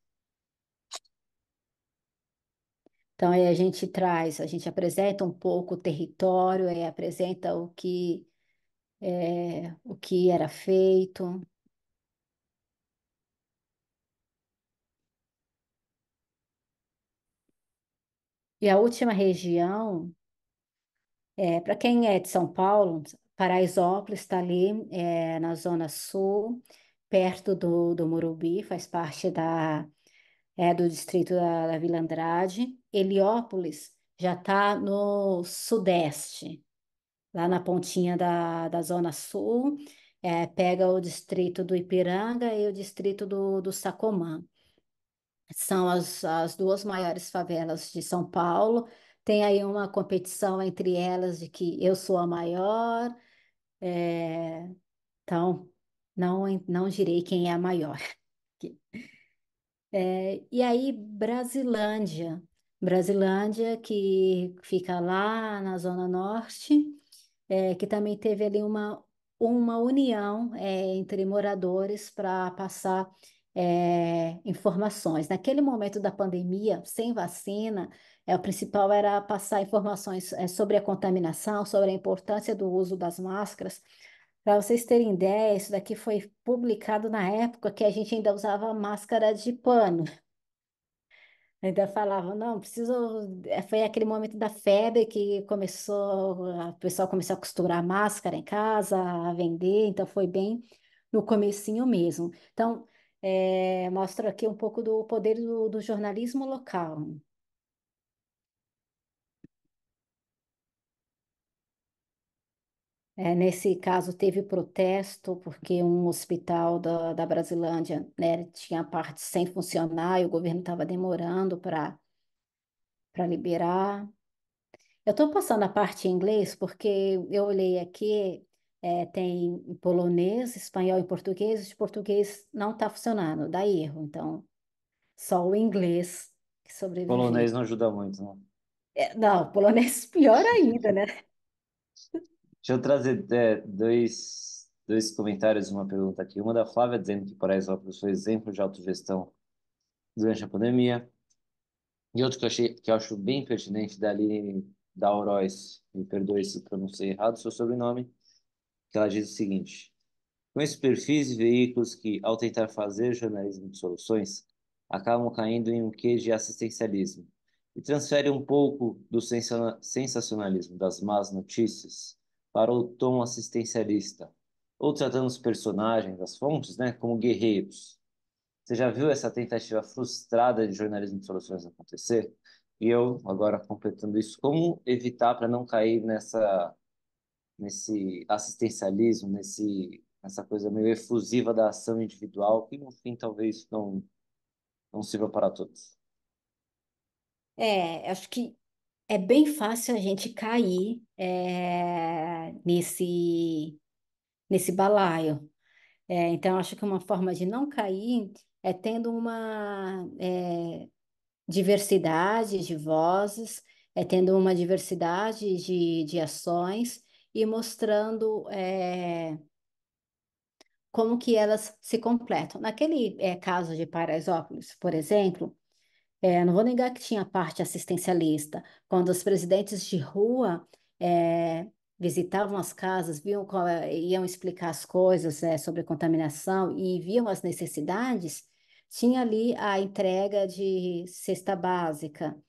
Então, aí a gente apresenta um pouco o território, apresenta o que era feito. E a última região, para quem é de São Paulo, Paraisópolis está ali, na Zona Sul, perto do Morumbi, faz parte do distrito da Vila Andrade. Heliópolis já está no Sudeste, lá na pontinha da Zona Sul, pega o distrito do Ipiranga e o distrito do Sacomã. São as duas maiores favelas de São Paulo. Tem aí uma competição entre elas de que eu sou a maior, é, então não direi quem é a maior. E aí, Brasilândia, que fica lá na Zona Norte, que também teve ali uma união entre moradores para passar informações. Naquele momento da pandemia, sem vacina, o principal era passar informações sobre a contaminação, sobre a importância do uso das máscaras. Para vocês terem ideia, isso daqui foi publicado na época que a gente ainda usava máscara de pano. Ainda falavam, não, preciso. Foi aquele momento da febre que o pessoal começou a costurar máscara em casa, a vender, então foi bem no comecinho mesmo. Então, mostra aqui um pouco do poder do jornalismo local. Nesse caso, teve protesto porque um hospital da Brasilândia, né, tinha parte sem funcionar e o governo estava demorando para liberar. Eu estou passando a parte em inglês porque eu olhei aqui, tem em polonês, espanhol e português. O português não está funcionando, dá erro. Então, só o inglês que Polonês sobrevivi. não ajuda muito, não. Não, polonês pior ainda, né? Deixa eu trazer dois comentários e uma pergunta aqui. Uma da Flávia dizendo que Paraisópolis foi exemplo de autogestão durante a pandemia. E outro que eu acho bem pertinente dali da Oroz, me perdoe se pronunciei errado seu sobrenome, que ela diz o seguinte: com esses perfis e veículos que, ao tentar fazer jornalismo de soluções, acabam caindo em um quê de assistencialismo e transferem um pouco do sensacionalismo das más notícias para o tom assistencialista, ou tratando os personagens das fontes, né, como guerreiros. Você já viu essa tentativa frustrada de jornalismo de soluções acontecer? E eu, agora completando isso, como evitar para não cair nesse assistencialismo, nessa coisa meio efusiva da ação individual, que no fim talvez não sirva para todos. Acho que é bem fácil a gente cair nesse balaio. Então, acho que uma forma de não cair é tendo uma diversidade de vozes, é tendo uma diversidade de ações e mostrando como que elas se completam. Naquele caso de Paraisópolis, por exemplo, não vou negar que tinha parte assistencialista. Quando os presidentes de rua visitavam as casas, iam explicar as coisas sobre contaminação e viam as necessidades, tinha ali a entrega de cesta básica,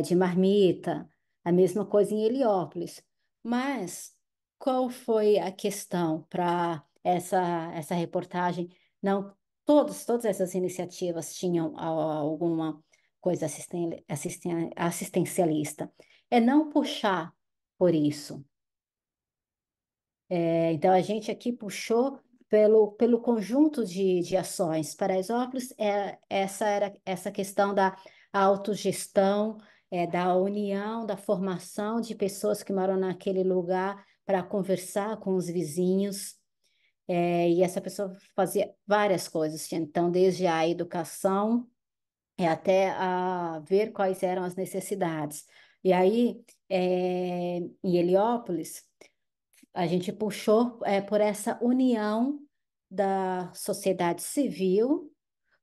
de marmita, a mesma coisa em Heliópolis. Mas qual foi a questão para essa reportagem? Não, todas essas iniciativas tinham alguma coisa assistencialista. É não puxar por isso. Então, a gente aqui puxou pelo conjunto de ações. Paraisópolis, essa era essa questão da autogestão, da união, da formação de pessoas que moram naquele lugar para conversar com os vizinhos. E essa pessoa fazia várias coisas, então, desde a educação até a ver quais eram as necessidades. E aí, em Heliópolis, a gente puxou por essa união da sociedade civil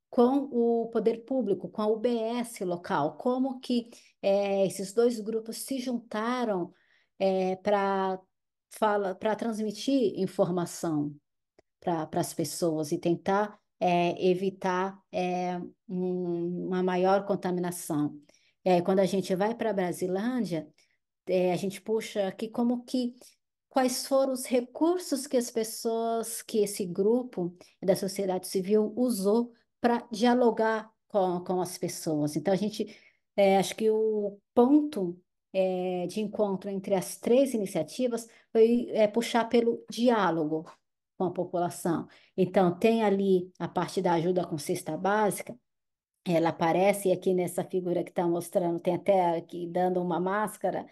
com o poder público, com a UBS local, como que esses dois grupos se juntaram para transmitir informação para as pessoas e tentar evitar uma maior contaminação. Quando a gente vai para Brasilândia, a gente puxa aqui como que quais foram os recursos que as pessoas, que esse grupo da sociedade civil usou para dialogar com as pessoas. Então, a gente, acho que o ponto de encontro entre as três iniciativas foi puxar pelo diálogo com a população. Então, tem ali a parte da ajuda com cesta básica, ela aparece aqui nessa figura que está mostrando, tem até aqui dando uma máscara,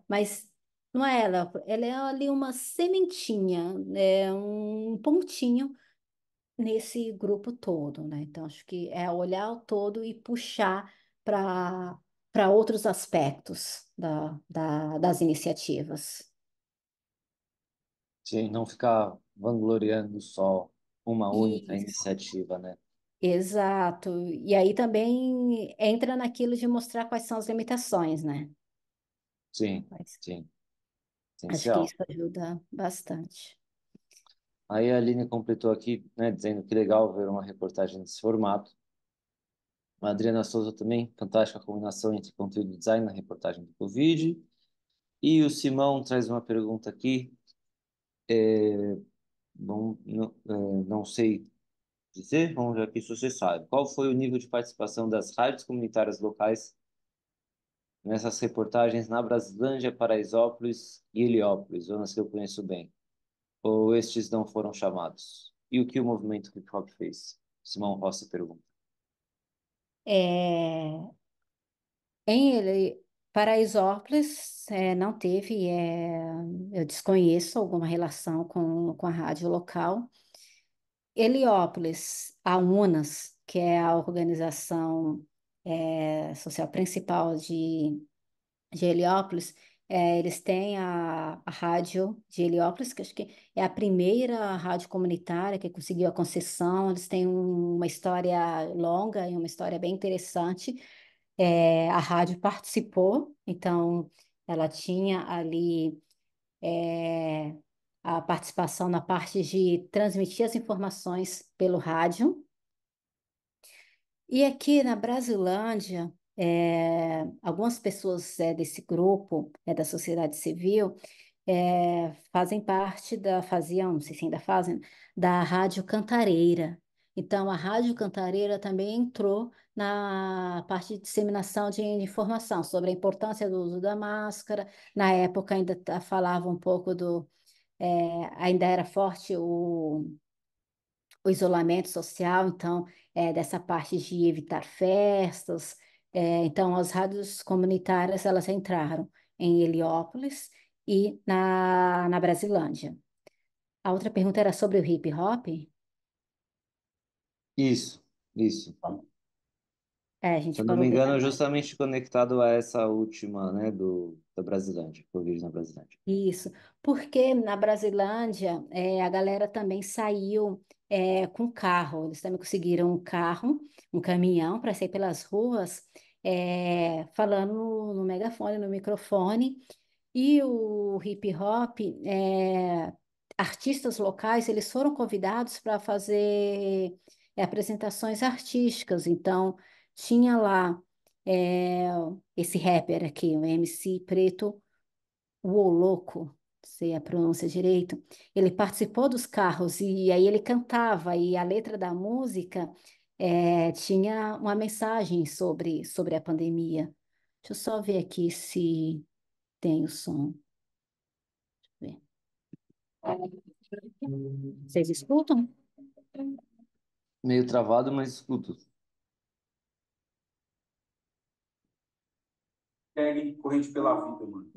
mas não é ela é ali uma sementinha, um pontinho nesse grupo todo, né? Então, acho que é olhar o todo e puxar para outros aspectos das iniciativas. Sim, não ficar vangloriando só uma única Isso. iniciativa, né? Exato. E aí também entra naquilo de mostrar quais são as limitações, né? Sim, Mas sim, acho que essencial. isso ajuda bastante. Aí a Aline completou aqui, né, dizendo que legal ver uma reportagem desse formato. A Adriana Souza também, fantástica combinação entre conteúdo e design na reportagem do Covid. E o Simão traz uma pergunta aqui, bom, não sei dizer, vamos ver aqui se você sabe. Qual foi o nível de participação das rádios comunitárias locais nessas reportagens na Brasilândia, Paraisópolis e Heliópolis, zonas que eu conheço bem? Ou estes não foram chamados? E o que o movimento hip hop fez? Simão Rossi pergunta. É, Paraisópolis não teve, eu desconheço alguma relação com a rádio local. Heliópolis, a UNAS, que é a organização social principal de Heliópolis, eles têm a rádio de Heliópolis, que acho que é a primeira rádio comunitária que conseguiu a concessão. Eles têm uma história longa e uma história bem interessante. A rádio participou, então ela tinha ali é, a participação na parte de transmitir as informações pelo rádio. E aqui na Brasilândia, algumas pessoas desse grupo, da sociedade civil, fazem parte faziam, não sei se ainda fazem, da Rádio Cantareira. Então, a Rádio Cantareira também entrou na parte de disseminação de informação sobre a importância do uso da máscara. Na época ainda falava um pouco ainda era forte o isolamento social, então, dessa parte de evitar festas. Então, as rádios comunitárias, elas entraram em Heliópolis e na Brasilândia. A outra pergunta era sobre o hip hop. Isso, isso. Bom, a Se gente eu não parou me bem. engano, justamente conectado a essa última, né, da Brasilândia, que eu vi na Brasilândia. Isso, porque na Brasilândia a galera também saiu com carro, eles também conseguiram um carro, um caminhão para sair pelas ruas, falando no megafone, no microfone, e o hip hop, artistas locais, eles foram convidados para fazer apresentações artísticas, então tinha lá é, esse rapper aqui, o MC Preto, o Oloco, sei a pronúncia direito, ele participou dos carros e aí ele cantava e a letra da música tinha uma mensagem sobre a pandemia. Deixa eu só ver aqui se tem o som. Deixa eu ver. Vocês escutam? Meio travado, mas escuto. Pegue corrente pela vida, mano.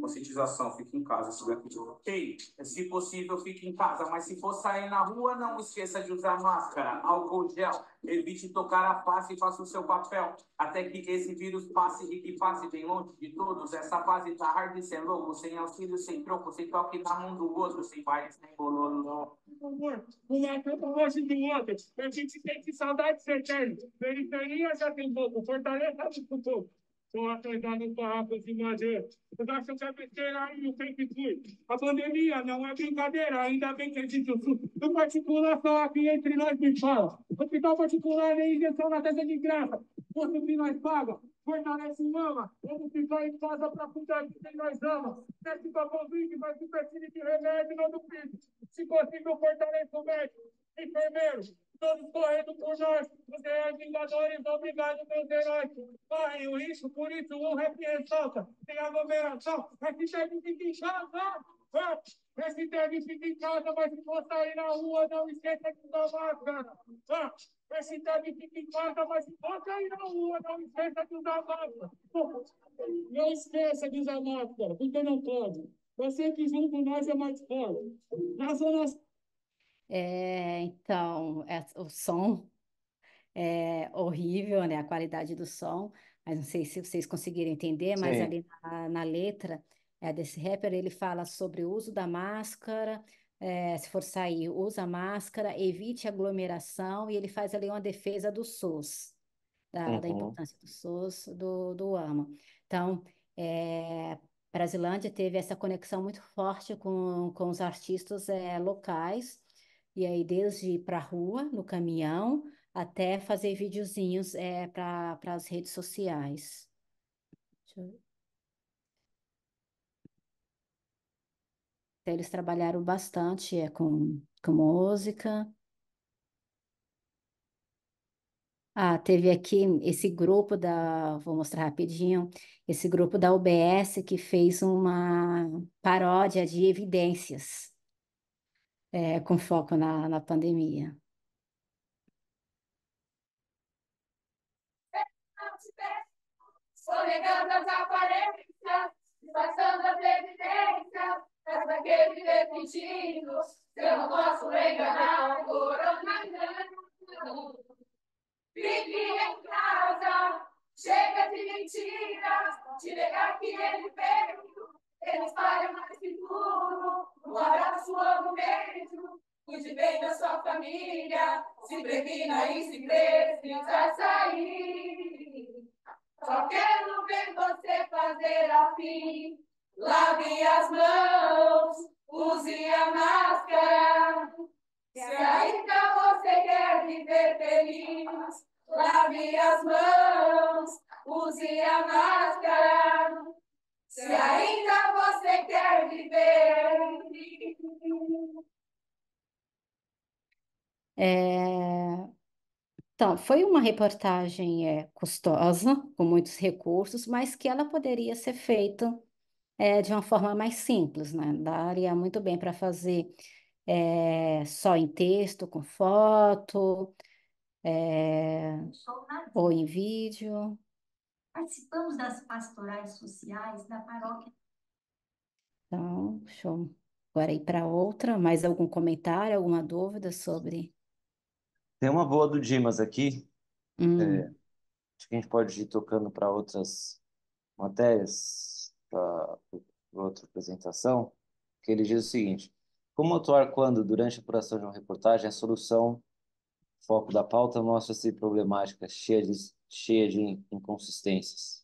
Conscientização, fique em casa. Ok, se possível, fique em casa, mas se for sair na rua, não esqueça de usar máscara, álcool gel, evite tocar a face e faça o seu papel, até que esse vírus passe e que passe bem longe de todos. Essa fase tá hard de ser louco, sem auxílio, sem troco, sem toque na mão do outro, sem baile, sem bololô. Por favor, uma coisa longe do outro. A gente sente saudade de ser eterno. Periferia já tem pouco, fortaleza muito pouco. São atrasados barracos de madeira. Os acham que é besteira aí, o sempre fui. A pandemia não é brincadeira, ainda bem que existe o SUS. No particular, só aqui entre nós me fala. Hospital particular nem injeção na testa de graça. Posto que nós paga, fortalece mama. Vamos ficar em casa para cuidar de quem nós ama. Teste para Covid, mas se precisa de remédio, não duvide. Se possível, fortalece o médico. Enfermeiro, todos correndo por nós. Os reais vingadores, obrigado, meus heróis. Correm o risco, por isso o rap ressalta. Tem aglomeração, hashtag fica em casa. Hashtag fica em casa, mas se for sair na rua, não esqueça de usar máscara. Hashtag fica em casa, mas se for sair na rua, não esqueça de usar máscara. Não esqueça de usar máscara, porque não pode. Você que junto nós é mais forte. Na zona. Então, o som é horrível, né? A qualidade do som, mas não sei se vocês conseguiram entender, mas Sim. ali na letra desse rapper, ele fala sobre o uso da máscara, se for sair, usa máscara, evite aglomeração, e ele faz ali uma defesa do SUS, da Uhum. importância do SUS, do AMA. Então, Brasilândia teve essa conexão muito forte com os artistas locais, e aí desde ir para a rua, no caminhão, até fazer videozinhos para as redes sociais. Deixa eu ver. Então, eles trabalharam bastante com música. Ah, teve aqui esse grupo vou mostrar rapidinho, esse grupo da UBS que fez uma paródia de evidências, com foco na pandemia. Sonegando as aparências, disfarçando as evidências, mas pra que viver fingindo, se eu não posso enganar o coronavírus? Fique em casa, chega de mentiras, de negar que ele veio, ele espalha mais seguro, um abraço logo mesmo, cuide bem da sua família, se previna e se precisa sair. Só quero ver você fazer assim. Lave as mãos, use a máscara. Se ainda você quer viver feliz, lave as mãos, use a máscara. Se ainda você quer viver. É, então, foi uma reportagem custosa, com muitos recursos, mas que ela poderia ser feita de uma forma mais simples, né? Daria muito bem para fazer só em texto, com foto, é, Sou ou Nadir. em vídeo. Participamos das pastorais sociais da paróquia. Então, deixa eu agora ir para outra. Mais algum comentário, alguma dúvida sobre? Tem uma boa do Dimas aqui, Hum, acho que a gente pode ir tocando para outras matérias, para outra apresentação, que ele diz o seguinte: como atuar quando, durante a apuração de uma reportagem, a solução, foco da pauta, mostra-se problemática, cheia de inconsistências?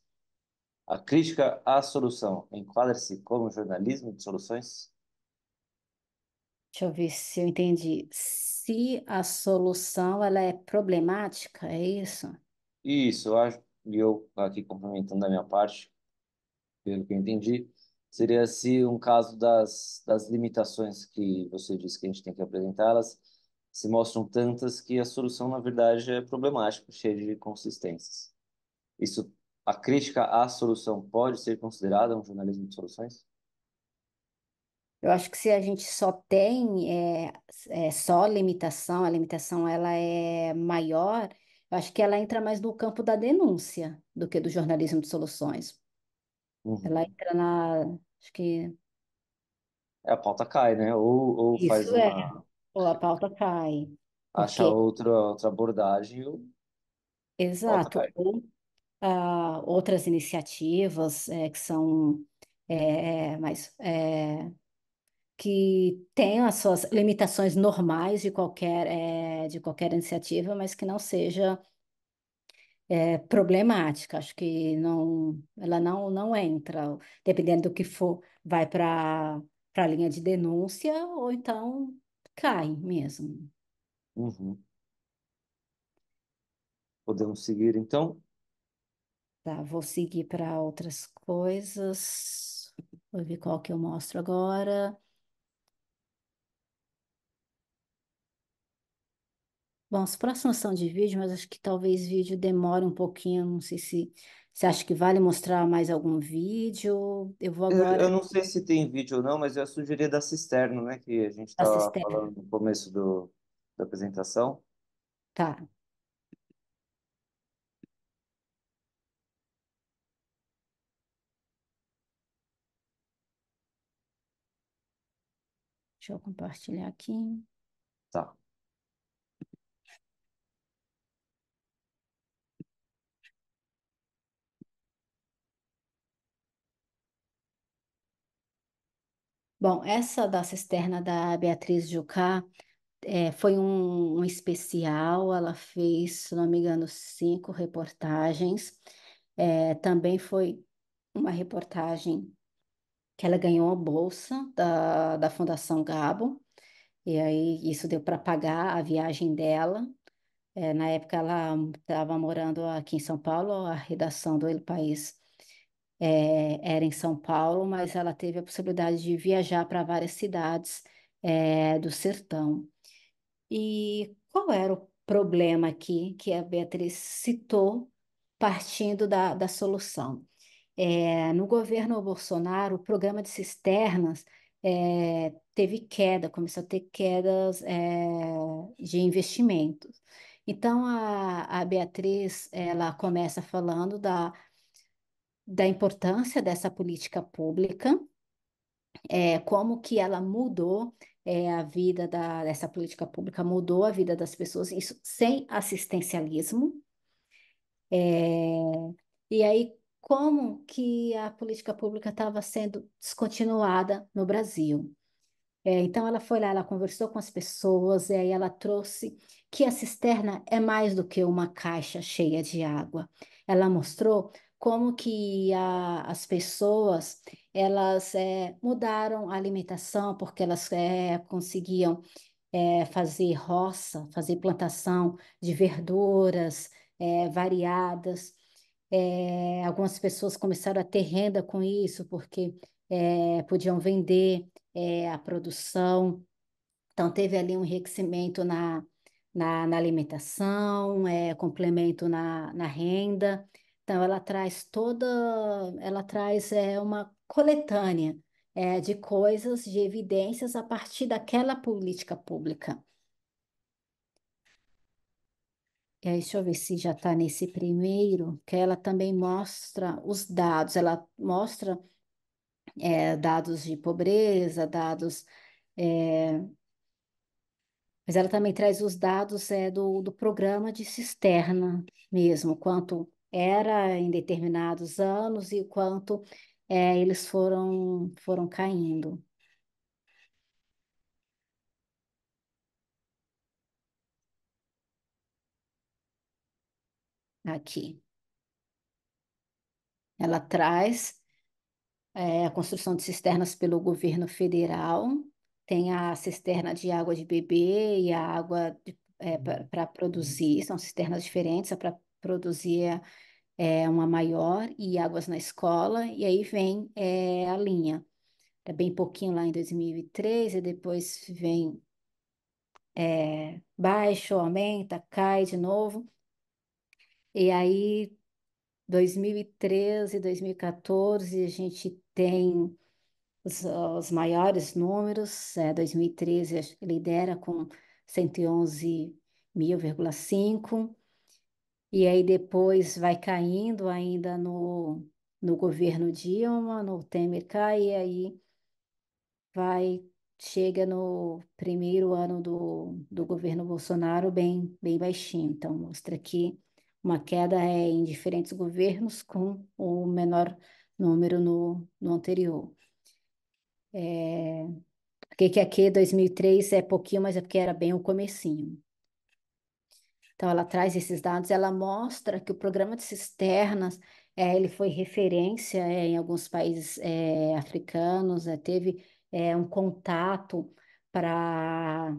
A crítica à solução enquadra-se como jornalismo de soluções? deixa eu ver se eu entendi. Se a solução ela é problemática, é isso? Isso, eu acho, e eu aqui complementando da minha parte, pelo que eu entendi, seria se um caso das limitações que você disse que a gente tem que apresentar, elas se mostram tantas que a solução, na verdade, é problemática, cheia de inconsistências. Isso, a crítica à solução pode ser considerada um jornalismo de soluções? Eu acho que se a gente só tem só limitação, a limitação ela é maior, eu acho que ela entra mais no campo da denúncia do que do jornalismo de soluções. Ela Uhum. entra acho que É, a pauta cai, né? Ou faz isso é, uma, ou a pauta cai, acha porque, outra abordagem, ou a pauta exato, cai. ou outras iniciativas que são mais que têm as suas limitações normais de qualquer iniciativa, mas que não seja problemática. Acho que ela não entra, dependendo do que for, vai para a linha de denúncia ou então cai mesmo. Uhum. Podemos seguir, então? Tá, vou seguir para outras coisas. Vou ver qual que eu mostro agora. Bom, as próximas são de vídeo, mas acho que talvez vídeo demore um pouquinho. Não sei se você acha que vale mostrar mais algum vídeo. Eu vou Eu agora não sei se tem vídeo ou não, mas eu sugeri da cisterna, né? Que a gente da estava cisterna. falando no começo da apresentação. Tá, deixa eu compartilhar aqui. Tá. Bom, essa da cisterna da Beatriz Jucá foi um especial. Ela fez, se não me engano, 5 reportagens. Também foi uma reportagem que ela ganhou a bolsa da Fundação Gabo. E aí isso deu para pagar a viagem dela. Na época ela estava morando aqui em São Paulo, a redação do El País era em São Paulo, mas ela teve a possibilidade de viajar para várias cidades do sertão. E qual era o problema aqui que a Beatriz citou, partindo da solução? No governo Bolsonaro, o programa de cisternas teve queda, começou a ter quedas de investimentos. Então, a Beatriz, ela começa falando da importância dessa política pública, como que ela mudou a vida dessa política pública, mudou a vida das pessoas, isso sem assistencialismo. É, e aí, como que a política pública estava sendo descontinuada no Brasil? Então, ela foi lá, ela conversou com as pessoas, e aí ela trouxe que a cisterna é mais do que uma caixa cheia de água. Ela mostrou como que as pessoas, elas mudaram a alimentação, porque elas conseguiam fazer roça, fazer plantação de verduras variadas. Algumas pessoas começaram a ter renda com isso, porque podiam vender a produção. Então, teve ali um enriquecimento na alimentação, complemento na renda. Então, ela traz uma coletânea de coisas, de evidências a partir daquela política pública. E aí, deixa eu ver se já está nesse primeiro, que ela também mostra os dados. Ela mostra dados de pobreza, dados. é, Mas ela também traz os dados do programa de cisterna mesmo, quanto era em determinados anos e quanto eles foram caindo aqui. Ela traz a construção de cisternas pelo governo federal, tem a cisterna de água de beber e a água para produzir, são cisternas diferentes, para produzir uma maior e águas na escola, e aí vem a linha. É bem pouquinho lá em 2003, e depois vem baixo, aumenta, cai de novo. E aí, 2013, 2014, a gente tem os maiores números. 2013 acho que lidera com 111,5 mil. E aí depois vai caindo ainda no governo Dilma, no Temer cai, e aí chega no primeiro ano do governo Bolsonaro bem baixinho. Então, mostra aqui uma queda em diferentes governos com o menor número no anterior. Porque que aqui 2003 é pouquinho, mas é porque era bem o comecinho. Então, ela traz esses dados, ela mostra que o programa de cisternas, ele foi referência em alguns países africanos, teve um contato para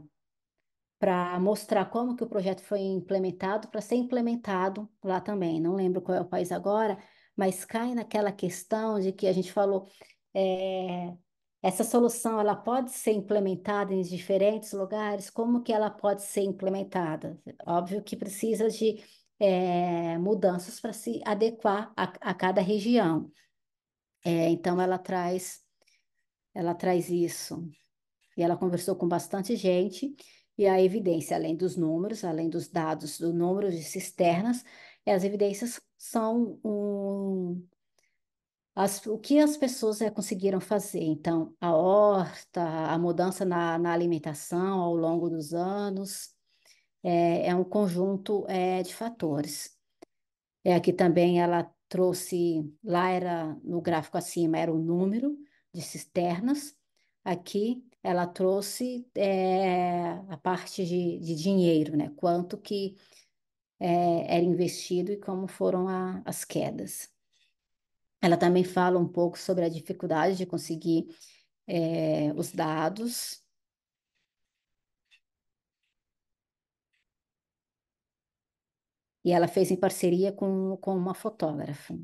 mostrar como que o projeto foi implementado, para ser implementado lá também. Não lembro qual é o país agora, mas cai naquela questão de que a gente falou, é, essa solução ela pode ser implementada em diferentes lugares, como que ela pode ser implementada? Óbvio que precisa de mudanças para se adequar a cada região. Então ela traz isso. E ela conversou com bastante gente, e a evidência, além dos números, além dos dados do número de cisternas, as evidências são o que as pessoas conseguiram fazer. Então, a horta, a mudança na alimentação ao longo dos anos, é um conjunto de fatores. Aqui também ela trouxe, lá era no gráfico acima, era o número de cisternas. Aqui ela trouxe a parte de dinheiro, né? Quanto que era investido e como foram as quedas. Ela também fala um pouco sobre a dificuldade de conseguir os dados. E ela fez em parceria com uma fotógrafa.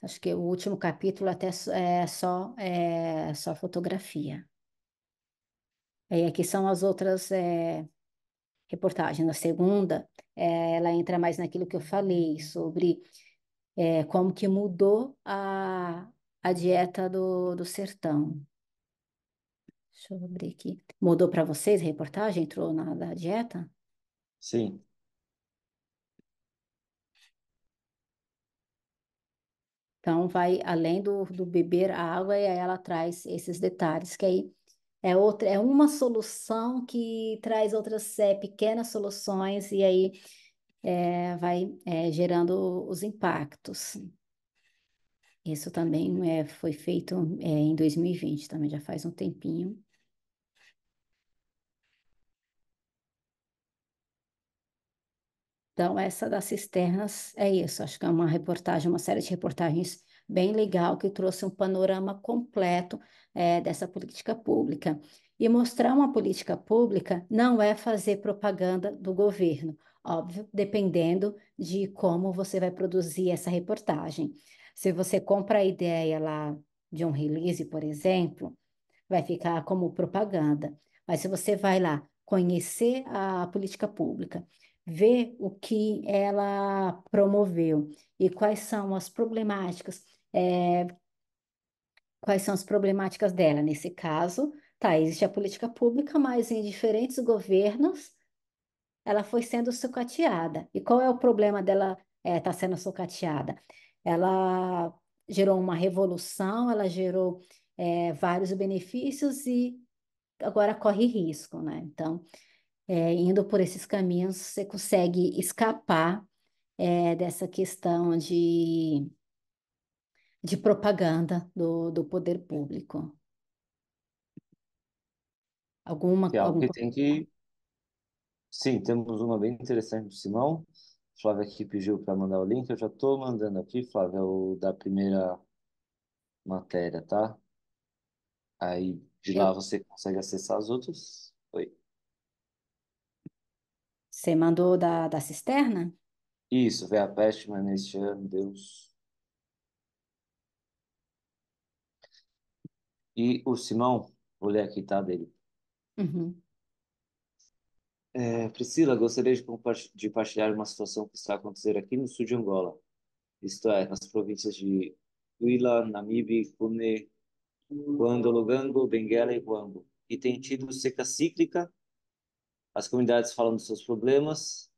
Acho que o último capítulo até é só fotografia. E aqui são as outras reportagens. Na segunda, ela entra mais naquilo que eu falei sobre como que mudou a dieta do sertão. Deixa eu abrir aqui. Mudou para vocês a reportagem? Entrou na da dieta? Sim. Então, vai além do beber a água, e aí ela traz esses detalhes, que aí é uma solução que traz outras pequenas soluções, e aí vai gerando os impactos. Isso também foi feito em 2020, também já faz um tempinho. Então, essa das cisternas é isso. Acho que é uma reportagem, uma série de reportagens bem legal, que trouxe um panorama completo dessa política pública. E mostrar uma política pública não é fazer propaganda do governo, óbvio, dependendo de como você vai produzir essa reportagem. Se você compra a ideia lá de um release, por exemplo, vai ficar como propaganda. Mas se você vai lá conhecer a política pública, ver o que ela promoveu e quais são as problemáticas dela. Nesse caso, tá, existe a política pública, mas em diferentes governos ela foi sendo sucateada. E qual é o problema dela estar sendo sucateada? Ela gerou uma revolução, ela gerou vários benefícios e agora corre risco, né? Então, indo por esses caminhos, você consegue escapar dessa questão de propaganda do poder público. Que é algo Algum que tem que. Sim, temos uma bem interessante do Simão. Flávia aqui pediu para mandar o link, eu já estou mandando aqui, Flávia, o da primeira matéria, tá? Aí de lá eu- você consegue acessar as outras. Oi. Você mandou da cisterna? Isso, vê a peste, mas neste ano, Deus. E o Simão, vou ler aqui, tá, dele. Uhum. Priscila, gostaria de partilhar uma situação que está acontecendo aqui no sul de Angola, isto é, nas províncias de Huila, Namibe, Cune, Cuando, Lugango, Benguela e Huambo. E tem tido seca cíclica, as comunidades falam dos seus problemas,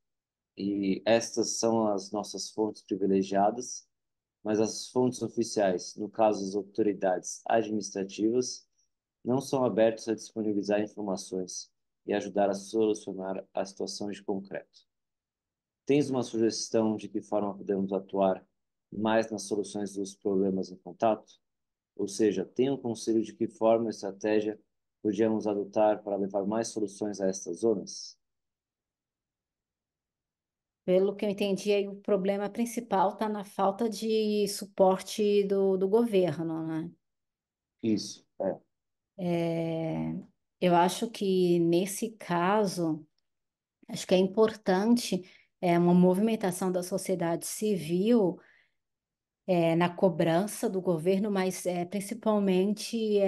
e estas são as nossas fontes privilegiadas, mas as fontes oficiais, no caso as autoridades administrativas, não são abertas a disponibilizar informações e ajudar a solucionar a situação de concreto. Tens uma sugestão de que forma podemos atuar mais nas soluções dos problemas em contato? Ou seja, tem um conselho de que forma e estratégia podíamos adotar para levar mais soluções a estas zonas? Pelo que eu entendi, aí o problema principal está na falta de suporte do governo, né? Isso, é. É, eu acho que nesse caso, acho que é importante uma movimentação da sociedade civil na cobrança do governo, mas principalmente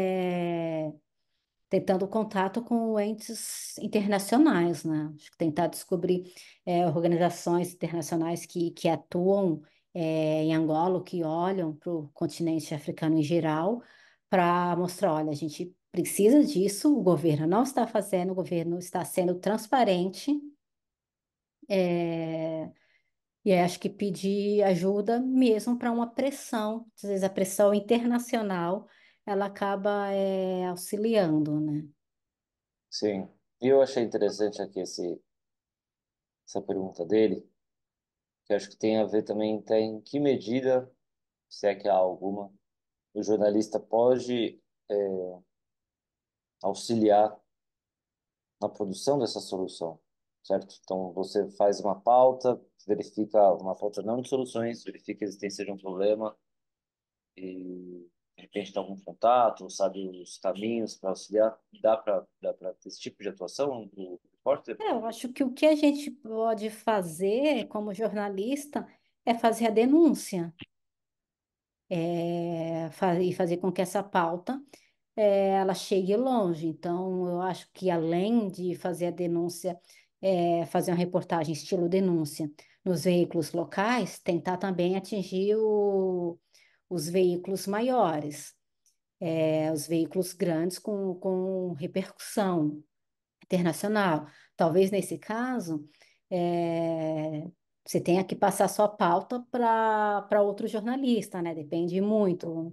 tentando contato com entes internacionais, né? Acho que tentar descobrir organizações internacionais que atuam em Angola, que olham para o continente africano em geral, para mostrar, olha, a gente precisa disso, o governo não está fazendo, o governo está sendo transparente, é, e aí acho que pedir ajuda mesmo para uma pressão, às vezes a pressão internacional, ela acaba auxiliando, né? Sim. E eu achei interessante aqui essa pergunta dele, que acho que tem a ver também até em que medida, se é que há alguma, o jornalista pode auxiliar na produção dessa solução, certo? Então, você faz uma pauta, verifica uma pauta não de soluções, verifica a existência de um problema e, de repente, tem algum contato, sabe os caminhos para auxiliar. Dá para ter esse tipo de atuação do repórter? Eu acho que o que a gente pode fazer como jornalista é fazer a denúncia, e fazer com que essa pauta ela chegue longe. Então, eu acho que além de fazer a denúncia, fazer uma reportagem estilo denúncia nos veículos locais, tentar também atingir os veículos maiores, os veículos grandes com repercussão internacional. Talvez nesse caso, você tenha que passar sua pauta para outro jornalista, né? Depende muito.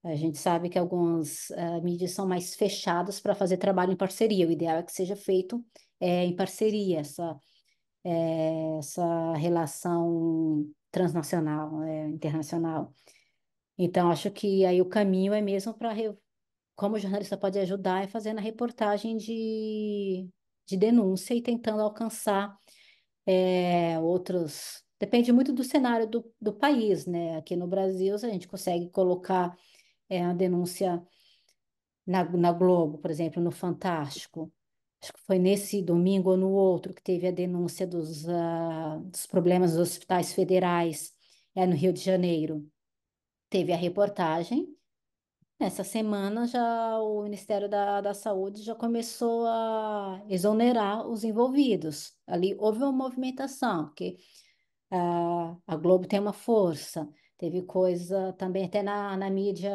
A gente sabe que algumas mídias são mais fechadas para fazer trabalho em parceria. O ideal é que seja feito em parceria, essa relação transnacional, internacional. Então, acho que aí o caminho é mesmo para como o jornalista pode ajudar é fazendo a reportagem de denúncia e tentando alcançar outros. Depende muito do cenário do país, né? Aqui no Brasil, se a gente consegue colocar a denúncia na Globo, por exemplo, no Fantástico. Acho que foi nesse domingo ou no outro que teve a denúncia dos problemas dos hospitais federais no Rio de Janeiro. teve a reportagem. Essa semana já o Ministério da Saúde já começou a exonerar os envolvidos. Ali houve uma movimentação, porque a Globo tem uma força. Teve coisa também até na mídia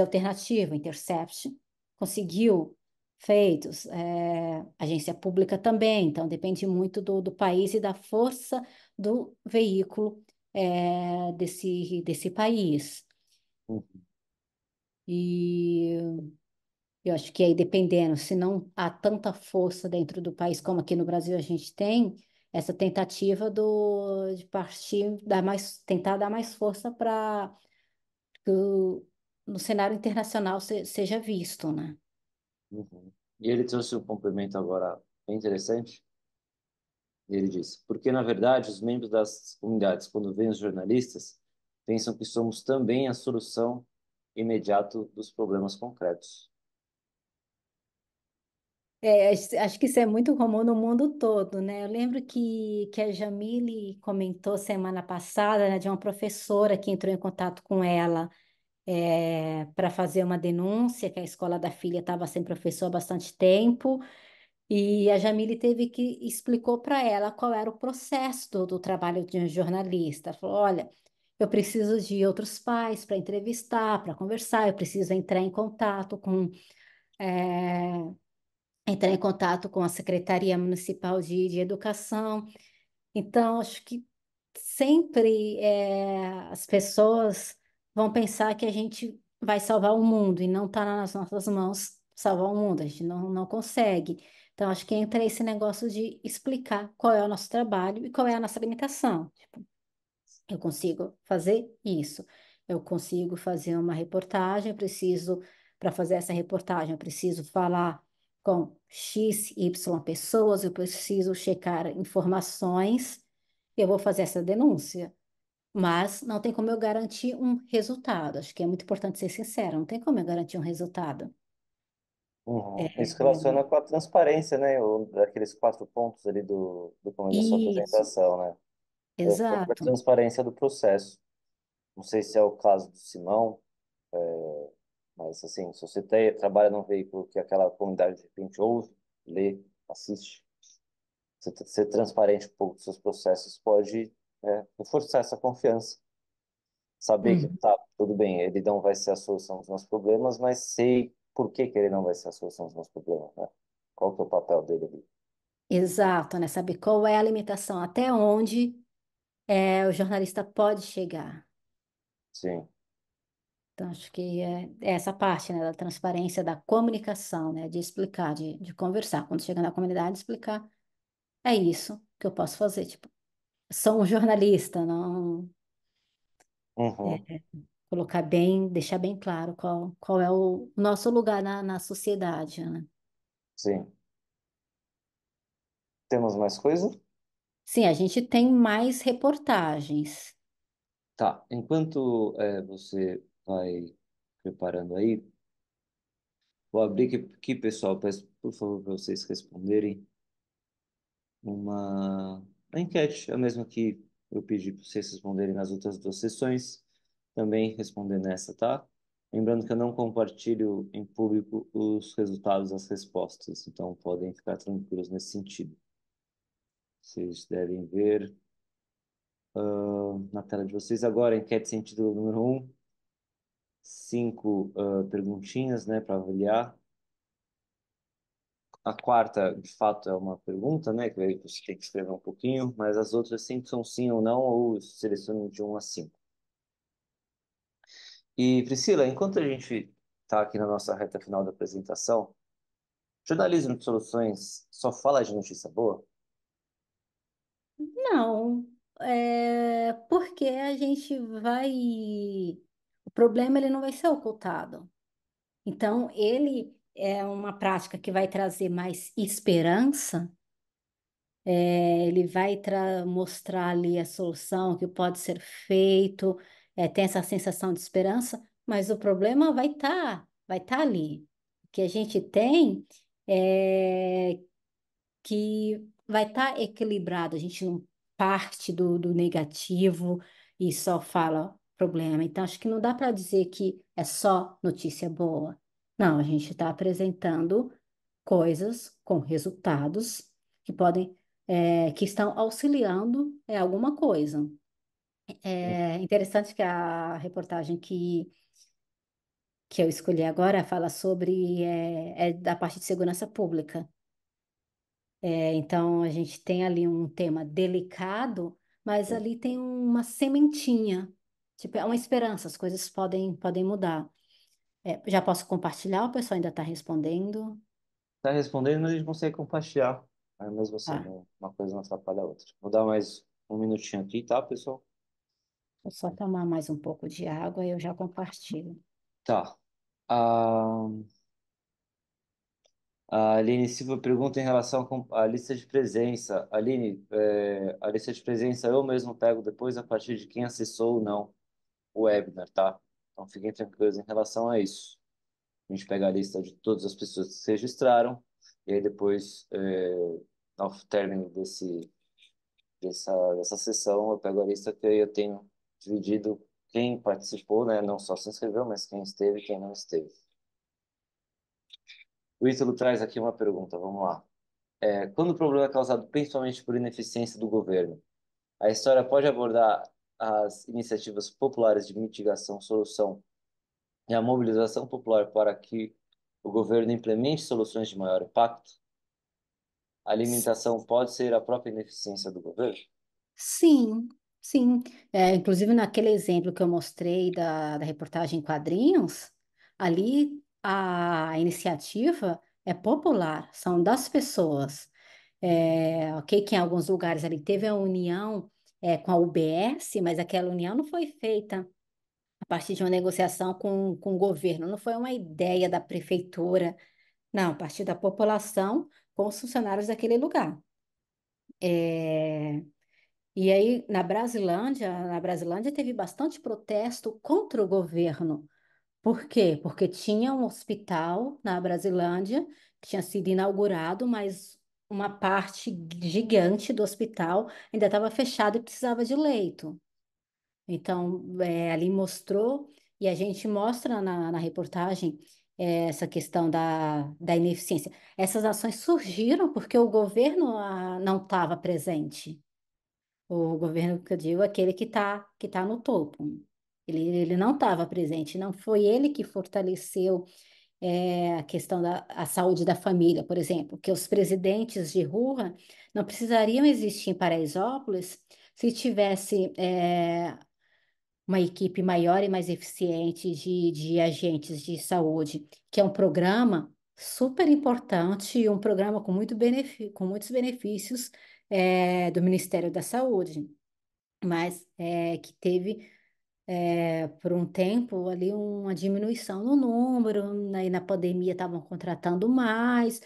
alternativa, Intercept conseguiu feitos, agência pública também, então depende muito do país e da força do veículo desse país. Uhum. E eu acho que aí, dependendo, se não há tanta força dentro do país como aqui no Brasil a gente tem, essa tentativa de partir, tentar dar mais força para que no cenário internacional seja visto, né? Uhum. E ele trouxe um complemento agora bem interessante. Ele disse: porque, na verdade, os membros das comunidades, quando veem os jornalistas, pensam que somos também a solução imediata dos problemas concretos. Acho que isso é muito comum no mundo todo, né? Eu lembro que a Jamile comentou semana passada, né, de uma professora que entrou em contato com ela para fazer uma denúncia, que a escola da filha estava sem professor há bastante tempo, e a Jamile teve que explicou para ela qual era o processo do trabalho de um jornalista. Ela falou: olha, eu preciso de outros pais para entrevistar, para conversar, eu preciso eh, entrar em contato com a Secretaria Municipal de Educação. Então, acho que sempre as pessoas vão pensar que a gente vai salvar o mundo e não está nas nossas mãos salvar o mundo, a gente não consegue. Então, acho que entra esse negócio de explicar qual é o nosso trabalho e qual é a nossa limitação. Tipo, eu consigo fazer isso. Eu consigo fazer uma reportagem, para fazer essa reportagem, eu preciso falar com X, Y pessoas, eu preciso checar informações, eu vou fazer essa denúncia. Mas não tem como eu garantir um resultado. Acho que é muito importante ser sincero, não tem como eu garantir um resultado. Uhum. Isso É, relaciona com a transparência, né? Daqueles 4 pontos ali do começo da sua isso, apresentação, né? É a própria exato. transparência do processo. Não sei se é o caso do Simão, mas assim, se você trabalha num veículo que aquela comunidade de repente ouve, lê, assiste, você ser transparente um pouco dos seus processos pode, reforçar essa confiança. Saber que Hum, tá, tudo bem, ele não vai ser a solução dos nossos problemas, mas sei por que que ele não vai ser a solução dos nossos problemas, né? Qual que é o papel dele ali? exato, né? Saber qual é a limitação, até onde o jornalista pode chegar. Sim. Então, acho que é essa parte, né, da transparência, da comunicação, né, de explicar, de conversar. Quando chega na comunidade, explicar, é isso que eu posso fazer. Tipo, sou um jornalista, não Uhum. colocar bem, deixar bem claro qual é o nosso lugar na sociedade, né? Sim. Temos mais coisa? Sim, a gente tem mais reportagens. Tá. Enquanto você vai preparando aí, vou abrir aqui, pessoal, peço por favor para vocês responderem uma enquete, a mesma que eu pedi para vocês responderem nas outras 2 sessões, também responder nessa, tá? Lembrando que eu não compartilho em público os resultados das respostas, então podem ficar tranquilos nesse sentido. Vocês devem ver na tela de vocês agora, enquete sentido número 1, 5 perguntinhas, né, para avaliar. A quarta, de fato, é uma pergunta, né? Que aí você tem que escrever um pouquinho, mas as outras 5 são sim ou não, ou selecione de 1 a 5. E, Priscila, enquanto a gente está aqui na nossa reta final da apresentação, jornalismo de soluções só fala de notícia boa? Não, porque a gente vai. O problema ele não vai ser ocultado. Então, ele é uma prática que vai trazer mais esperança, ele vai mostrar ali a solução, o que pode ser feito, tem essa sensação de esperança, mas o problema vai tá ali. O que a gente tem é que vai estar equilibrado, a gente não parte do negativo e só fala. problema. Então, acho que não dá para dizer que é só notícia boa. Não, a gente está apresentando coisas com resultados que podem, que estão auxiliando alguma coisa. É interessante que a reportagem que eu escolhi agora fala sobre da parte de segurança pública. Então, a gente tem ali um tema delicado, mas ali tem uma sementinha, tipo, é uma esperança, as coisas podem mudar. Já posso compartilhar, o pessoal ainda está respondendo. Tá respondendo, mas a gente consegue compartilhar. Aí mesmo assim, Tá, né? Uma coisa não atrapalha a outra. Vou dar mais um minutinho aqui, tá, pessoal? vou só tomar mais um pouco de água e eu já compartilho. Tá. A, a Aline Silva pergunta em relação à lista de presença. Aline, a lista de presença eu mesmo pego depois a partir de quem acessou ou não o webinar, tá? Então fiquem tranquilos em relação a isso. A gente pega a lista de todas as pessoas que se registraram e aí depois, ao término dessa sessão, eu pego a lista que eu tenho dividido quem participou, né? Não só se inscreveu, mas quem esteve e quem não esteve. O Ítalo traz aqui uma pergunta, vamos lá. Quando o problema é causado principalmente por ineficiência do governo, a história pode abordar as iniciativas populares de mitigação, solução e a mobilização popular para que o governo implemente soluções de maior impacto? A limitação pode ser a própria ineficiência do governo? Sim, sim. Inclusive, naquele exemplo que eu mostrei da reportagem em quadrinhos, ali a iniciativa é popular, são das pessoas. Ok, que em alguns lugares ali teve a união com a UBS, mas aquela união não foi feita a partir de uma negociação com o governo, não foi uma ideia da prefeitura, não, a partir da população com os funcionários daquele lugar. É, E aí, na Brasilândia teve bastante protesto contra o governo. Por quê? Porque tinha um hospital na Brasilândia que tinha sido inaugurado, mas uma parte gigante do hospital ainda estava fechada e precisava de leito. Então, ali mostrou, e a gente mostra na reportagem essa questão da ineficiência. Essas ações surgiram porque o governo não estava presente. O governo que eu digo é aquele que tá no topo. Ele não estava presente, não foi ele que fortaleceu a questão da saúde da família, por exemplo, que os presidentes de rua não precisariam existir em Paraisópolis se tivesse uma equipe maior e mais eficiente de agentes de saúde, que é um programa super importante e um programa com muitos benefícios do Ministério da Saúde, mas que teve por um tempo ali uma diminuição no número, aí na pandemia estavam contratando mais,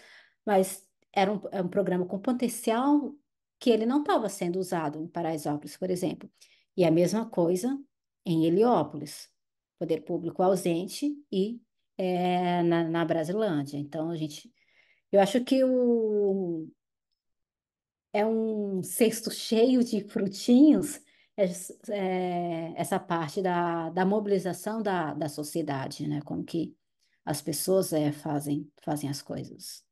mas era um programa com potencial que ele não estava sendo usado em Paraisópolis, por exemplo. E a mesma coisa em Heliópolis, poder público ausente e na Brasilândia. Então, eu acho que é um cesto cheio de frutinhos, essa parte da mobilização da sociedade, né? Como que as pessoas fazem as coisas.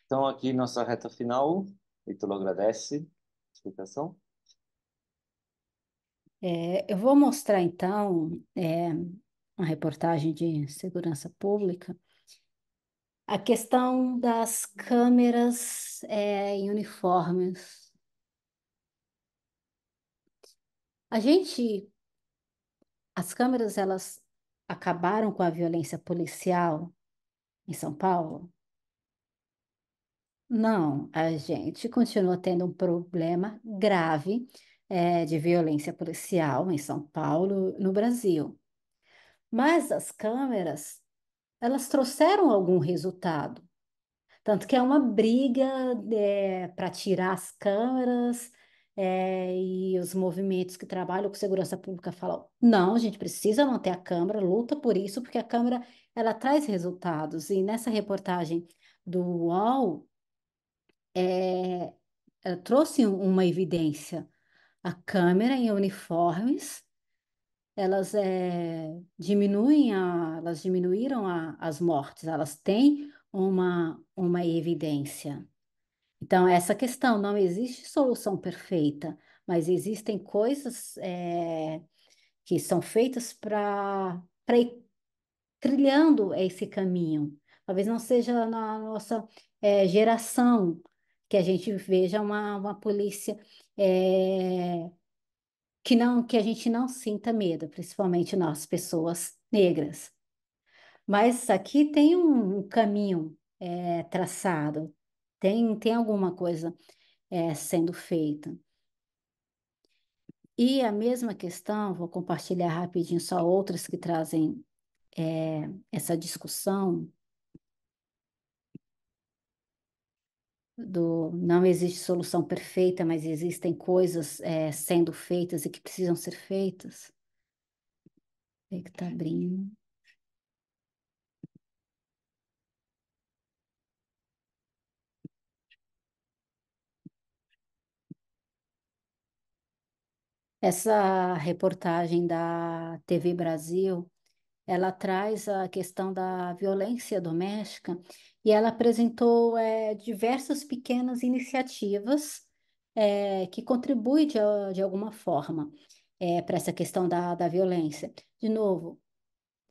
Então, aqui nossa reta final. Ítalo agradece a explicação. Eu vou mostrar, então, uma reportagem de segurança pública, a questão das câmeras em uniformes. A gente, as câmeras, elas acabaram com a violência policial em São Paulo? Não, a gente continua tendo um problema grave, de violência policial em São Paulo, no Brasil. Mas as câmeras, elas trouxeram algum resultado. Tanto que é uma briga, para tirar as câmeras, e os movimentos que trabalham com segurança pública falam: não, a gente precisa manter a câmera, luta por isso, porque a câmera ela traz resultados. E nessa reportagem do UOL, ela trouxe uma evidência. a câmera em uniformes, elas diminuíram as mortes, elas têm uma evidência. Então, essa questão, não existe solução perfeita, mas existem coisas que são feitas para ir trilhando esse caminho. Talvez não seja na nossa geração que a gente veja uma polícia é, que a gente não sinta medo, principalmente nós, pessoas negras. Mas aqui tem um caminho traçado, tem alguma coisa sendo feita. E a mesma questão, vou compartilhar rapidinho só outras que trazem essa discussão do não existe solução perfeita, mas existem coisas sendo feitas e que precisam ser feitas. Peraí que tá abrindo. Essa reportagem da TV Brasil, ela traz a questão da violência doméstica e ela apresentou diversas pequenas iniciativas que contribuem de alguma forma para essa questão da violência. De novo,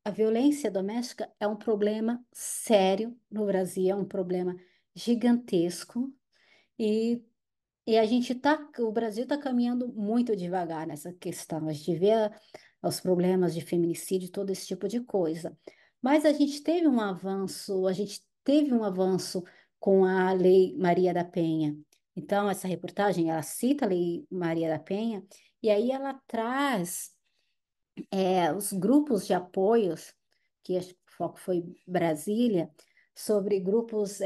a violência doméstica é um problema sério no Brasil, é um problema gigantesco e o Brasil está caminhando muito devagar nessa questão. A gente vê os problemas de feminicídio, todo esse tipo de coisa. Mas a gente teve um avanço com a Lei Maria da Penha. Então, essa reportagem, ela cita a Lei Maria da Penha, e aí ela traz os grupos de apoios, que acho que o foco foi Brasília, sobre grupos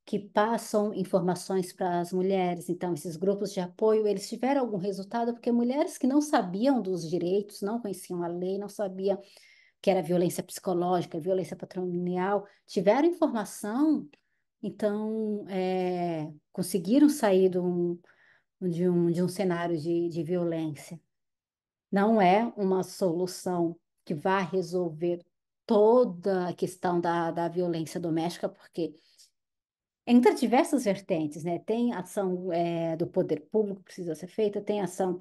que passam informações para as mulheres. Então, esses grupos de apoio, eles tiveram algum resultado, porque mulheres que não sabiam dos direitos, não conheciam a lei, não sabiam que era violência psicológica, violência patrimonial, tiveram informação, então conseguiram sair de um cenário de violência. Não é uma solução que vai resolver toda a questão da violência doméstica, porque entra diversas vertentes, né? Tem ação do poder público que precisa ser feita, tem ação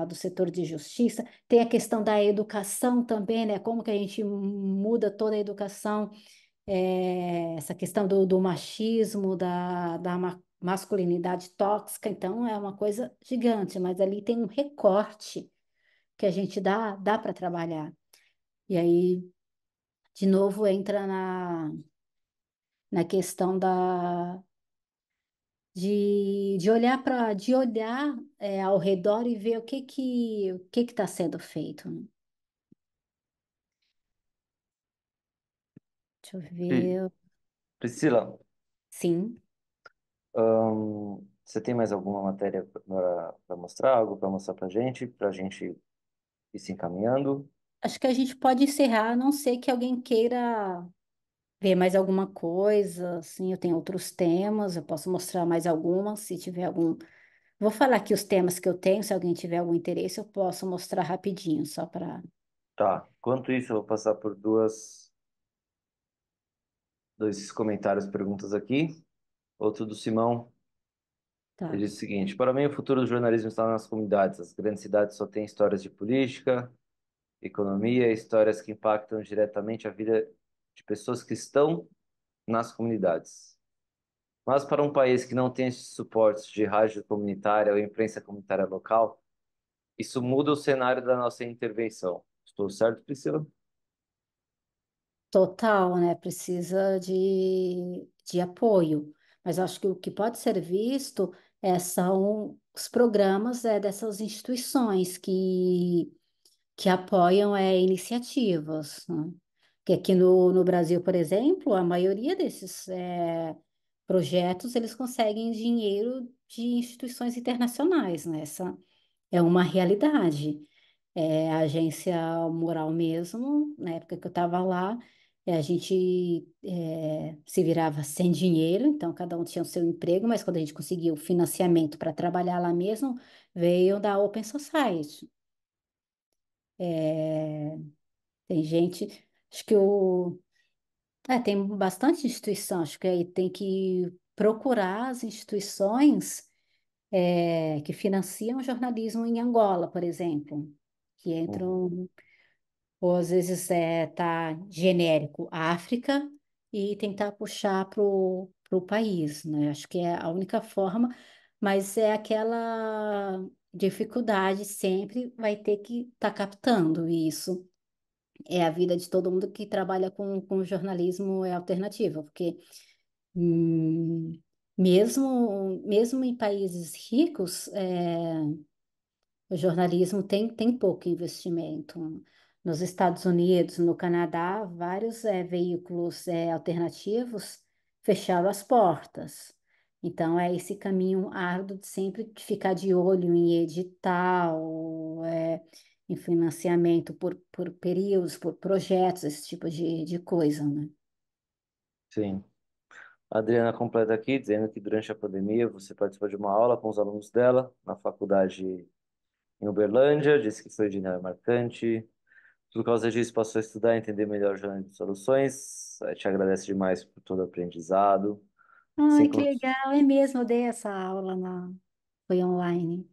do setor de justiça, tem a questão da educação também, né? Como que a gente muda toda a educação, essa questão do machismo, da masculinidade tóxica, então é uma coisa gigante, mas ali tem um recorte que a gente dá para trabalhar. E aí, de novo, entra na questão de olhar ao redor e ver o que está sendo feito, né? Deixa eu Pri- ver. Priscila, Sim, você tem mais alguma matéria para mostrar, algo para mostrar para gente ir se encaminhando? acho que a gente pode encerrar, a não ser que alguém queira ver mais alguma coisa, assim, eu tenho outros temas, eu posso mostrar mais algumas, se tiver algum. Vou falar aqui os temas que eu tenho, se alguém tiver algum interesse, eu posso mostrar rapidinho, só para. Tá. Enquanto isso, eu vou passar por dois comentários, perguntas aqui. Outro do Simão. Ele Tá. diz o seguinte: para mim, o futuro do jornalismo está nas comunidades. As grandes cidades só têm histórias de política, economia, histórias que impactam diretamente a vida de pessoas que estão nas comunidades. Mas para um país que não tem esses suportes de rádio comunitária ou imprensa comunitária local, isso muda o cenário da nossa intervenção. Estou certo, Priscila? Total, né? Precisa de apoio. Mas eu acho que o que pode ser visto são os programas dessas instituições que apoiam iniciativas, né? Que aqui no Brasil, por exemplo, a maioria desses projetos, eles conseguem dinheiro de instituições internacionais, né? Essa é uma realidade. A agência Moral mesmo, na época que eu estava lá, a gente se virava sem dinheiro, então cada um tinha o seu emprego, mas quando a gente conseguiu financiamento para trabalhar lá mesmo, veio da Open Society. É, tem gente, acho que tem bastante instituição, acho que aí tem que procurar as instituições que financiam o jornalismo em Angola, por exemplo, que Uhum. entram, ou às vezes tá genérico África e tentar puxar para o país, né? Acho que é a única forma, mas é aquela dificuldade sempre vai ter que estar captando isso. É a vida de todo mundo que trabalha com jornalismo alternativo, porque hum, mesmo em países ricos, o jornalismo tem pouco investimento. Nos Estados Unidos, no Canadá, vários veículos alternativos fecharam as portas. Então, é esse caminho árduo de sempre ficar de olho em edital, em financiamento por períodos, por projetos, esse tipo de coisa, né? Sim. A Adriana completa aqui, dizendo que durante a pandemia você participou de uma aula com os alunos dela na faculdade em Uberlândia, disse que foi de marcante. Por causa disso, passou a estudar e entender melhor o jornalismo de soluções. Te agradece demais por todo o aprendizado. Assim Ai, que como, legal, é mesmo, eu dei essa aula foi online.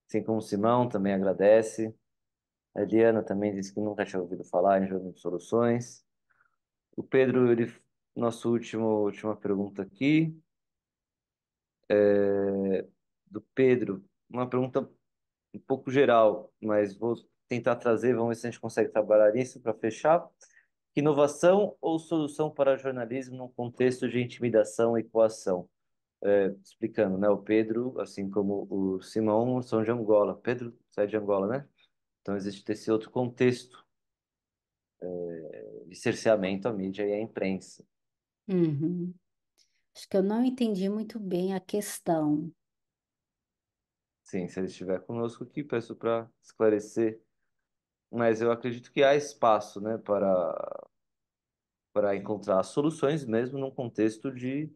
assim como o Simão também agradece. A Eliana também disse que nunca tinha ouvido falar em jornalismo de soluções. O Pedro, nosso última pergunta aqui, do Pedro, uma pergunta um pouco geral, mas vou tentar trazer, vamos ver se a gente consegue trabalhar nisso para fechar. Que inovação ou solução para jornalismo num contexto de intimidação e coação? Explicando, né? O Pedro, assim como o Simão, são de Angola. Pedro sai de Angola, né? Então existe esse outro contexto de cerceamento à mídia e à imprensa. Uhum. Acho que eu não entendi muito bem a questão. Sim, se ele estiver conosco aqui, peço para esclarecer. Mas eu acredito que há espaço, né, para encontrar soluções mesmo num contexto de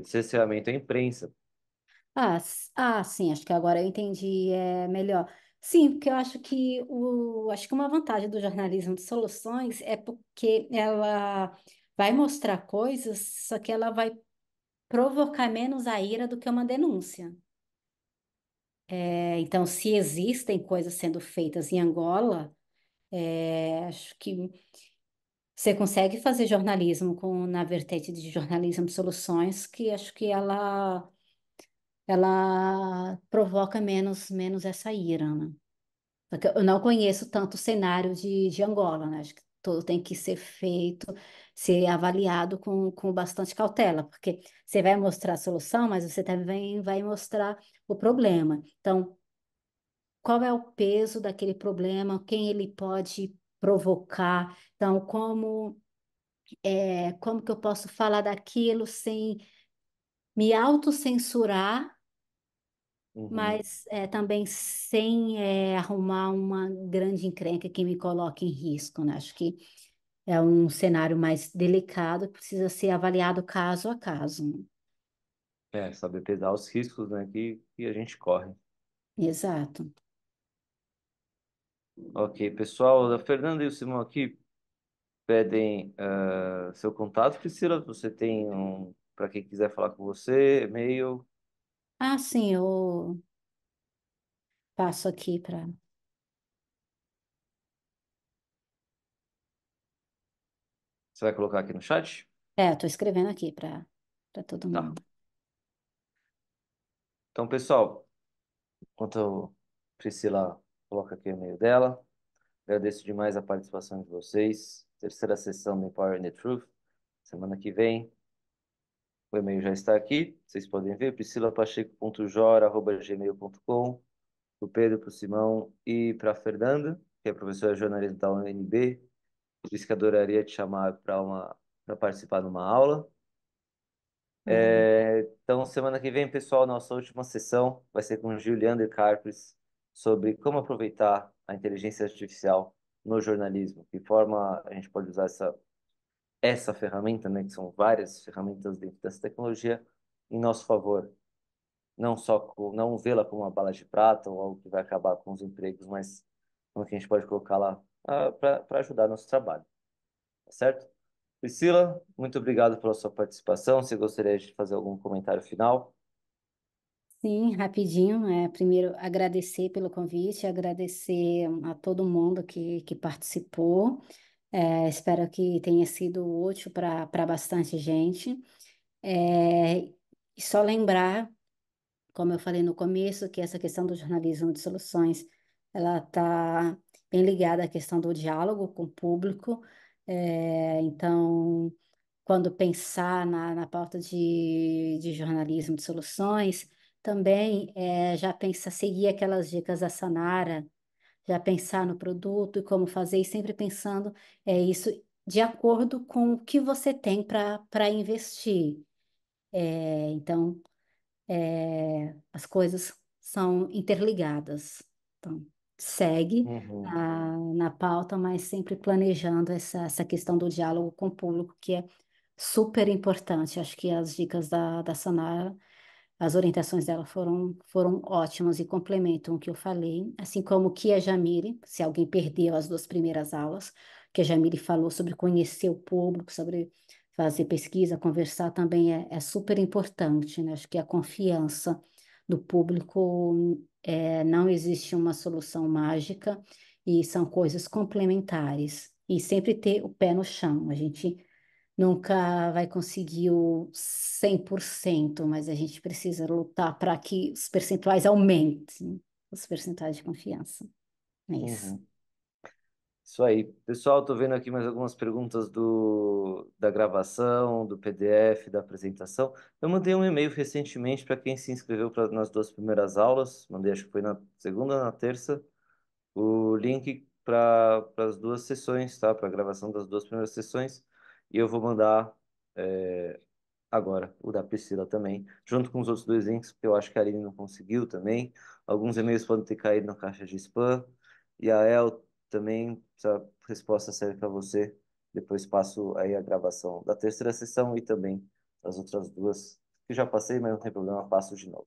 cerceamento à imprensa. Sim, acho que agora eu entendi melhor. Sim, porque eu acho que acho que uma vantagem do jornalismo de soluções é porque ela vai mostrar coisas, só que ela vai provocar menos a ira do que uma denúncia. Então, se existem coisas sendo feitas em Angola, acho que você consegue fazer jornalismo na vertente de jornalismo de soluções, que acho que ela provoca menos essa ira, né? Porque eu não conheço tanto o cenário de Angola, né? Acho que tudo tem que ser feito, ser avaliado com bastante cautela, porque você vai mostrar a solução, mas você também vai mostrar o problema. Então, qual é o peso daquele problema, quem ele pode provocar? Então, como que eu posso falar daquilo sem me autocensurar, Uhum. mas também sem arrumar uma grande encrenca que me coloque em risco, né? Acho que é um cenário mais delicado, que precisa ser avaliado caso a caso. Saber pesar os riscos, né, que a gente corre. Exato. Ok, pessoal, a Fernanda e o Simão aqui pedem seu contato. Priscila, você tem para quem quiser falar com você, e-mail. Sim, eu passo aqui para. Você vai colocar aqui no chat? Estou escrevendo aqui para todo Tá. mundo. Então, pessoal, enquanto a Priscila coloca aqui o e-mail dela, agradeço demais a participação de vocês. Terceira sessão do Empower the Truth. Semana que vem, o e-mail já está aqui. Vocês podem ver, priscilapacheco.jora@gmail.com. Para o Pedro, para o Simão e para a Fernanda, que é professora de jornalismo da UNB. Disse que adoraria te chamar para participar de uma aula. Uhum. Então, semana que vem, pessoal, nossa última sessão vai ser com Juliander Carpes sobre como aproveitar a inteligência artificial no jornalismo, que forma a gente pode usar essa ferramenta, né, que são várias ferramentas dentro dessa tecnologia, em nosso favor. não só não vê-la como uma bala de prata ou algo que vai acabar com os empregos, mas como que a gente pode colocar lá para ajudar nosso trabalho, tá certo? Priscila, muito obrigado pela sua participação. Você gostaria de fazer algum comentário final? Sim, rapidinho. Primeiro, agradecer pelo convite, agradecer a todo mundo que participou. Espero que tenha sido útil para bastante gente. E só lembrar, como eu falei no começo, que essa questão do jornalismo de soluções, ela está bem ligada à questão do diálogo com o público. Então, quando pensar na pauta de jornalismo de soluções, também já pensa seguir aquelas dicas da Sanara, já pensar no produto e como fazer, e sempre pensando isso de acordo com o que você tem para investir. Então, as coisas são interligadas. Então, segue Uhum, na pauta, mas sempre planejando essa questão do diálogo com o público, que é super importante. Acho que as dicas da Sanara, as orientações dela foram ótimas e complementam o que eu falei, assim como o que a Jamile, se alguém perdeu as duas primeiras aulas, que a Jamile falou sobre conhecer o público, sobre fazer pesquisa, conversar também é super importante, né? Acho que a confiança do público não existe uma solução mágica e são coisas complementares. E sempre ter o pé no chão. A gente nunca vai conseguir o 100%, mas a gente precisa lutar para que os percentuais aumentem, os percentuais de confiança. É isso. uhum. Isso aí. Pessoal, estou vendo aqui mais algumas perguntas da gravação, do PDF, da apresentação. Eu mandei um e-mail recentemente para quem se inscreveu nas duas primeiras aulas. Mandei, acho que foi na segunda, na terça, o link para as duas sessões, tá? Para a gravação das duas primeiras sessões. E eu vou mandar agora o da Priscila também, junto com os outros dois links, porque eu acho que a Aline não conseguiu também. Alguns e-mails podem ter caído na caixa de spam. E a El também, essa resposta serve para você. Depois passo aí a gravação da terceira sessão e também as outras duas, que já passei, mas não tem problema, passo de novo.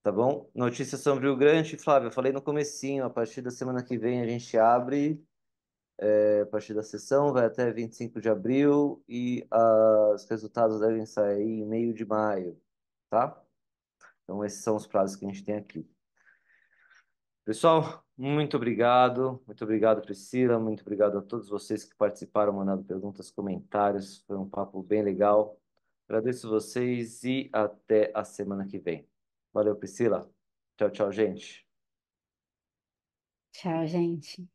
Tá bom? Notícias sobre o Rio Grande, Flávio, eu falei no comecinho, a partir da semana que vem a gente abre a partir da sessão, vai até 25 de abril e os resultados devem sair em meio de maio, tá? Então, esses são os prazos que a gente tem aqui. Pessoal, muito obrigado, Priscila, muito obrigado a todos vocês que participaram, mandando perguntas, comentários, foi um papo bem legal. Agradeço vocês e até a semana que vem. Valeu, Priscila. Tchau, tchau, gente. Tchau, gente.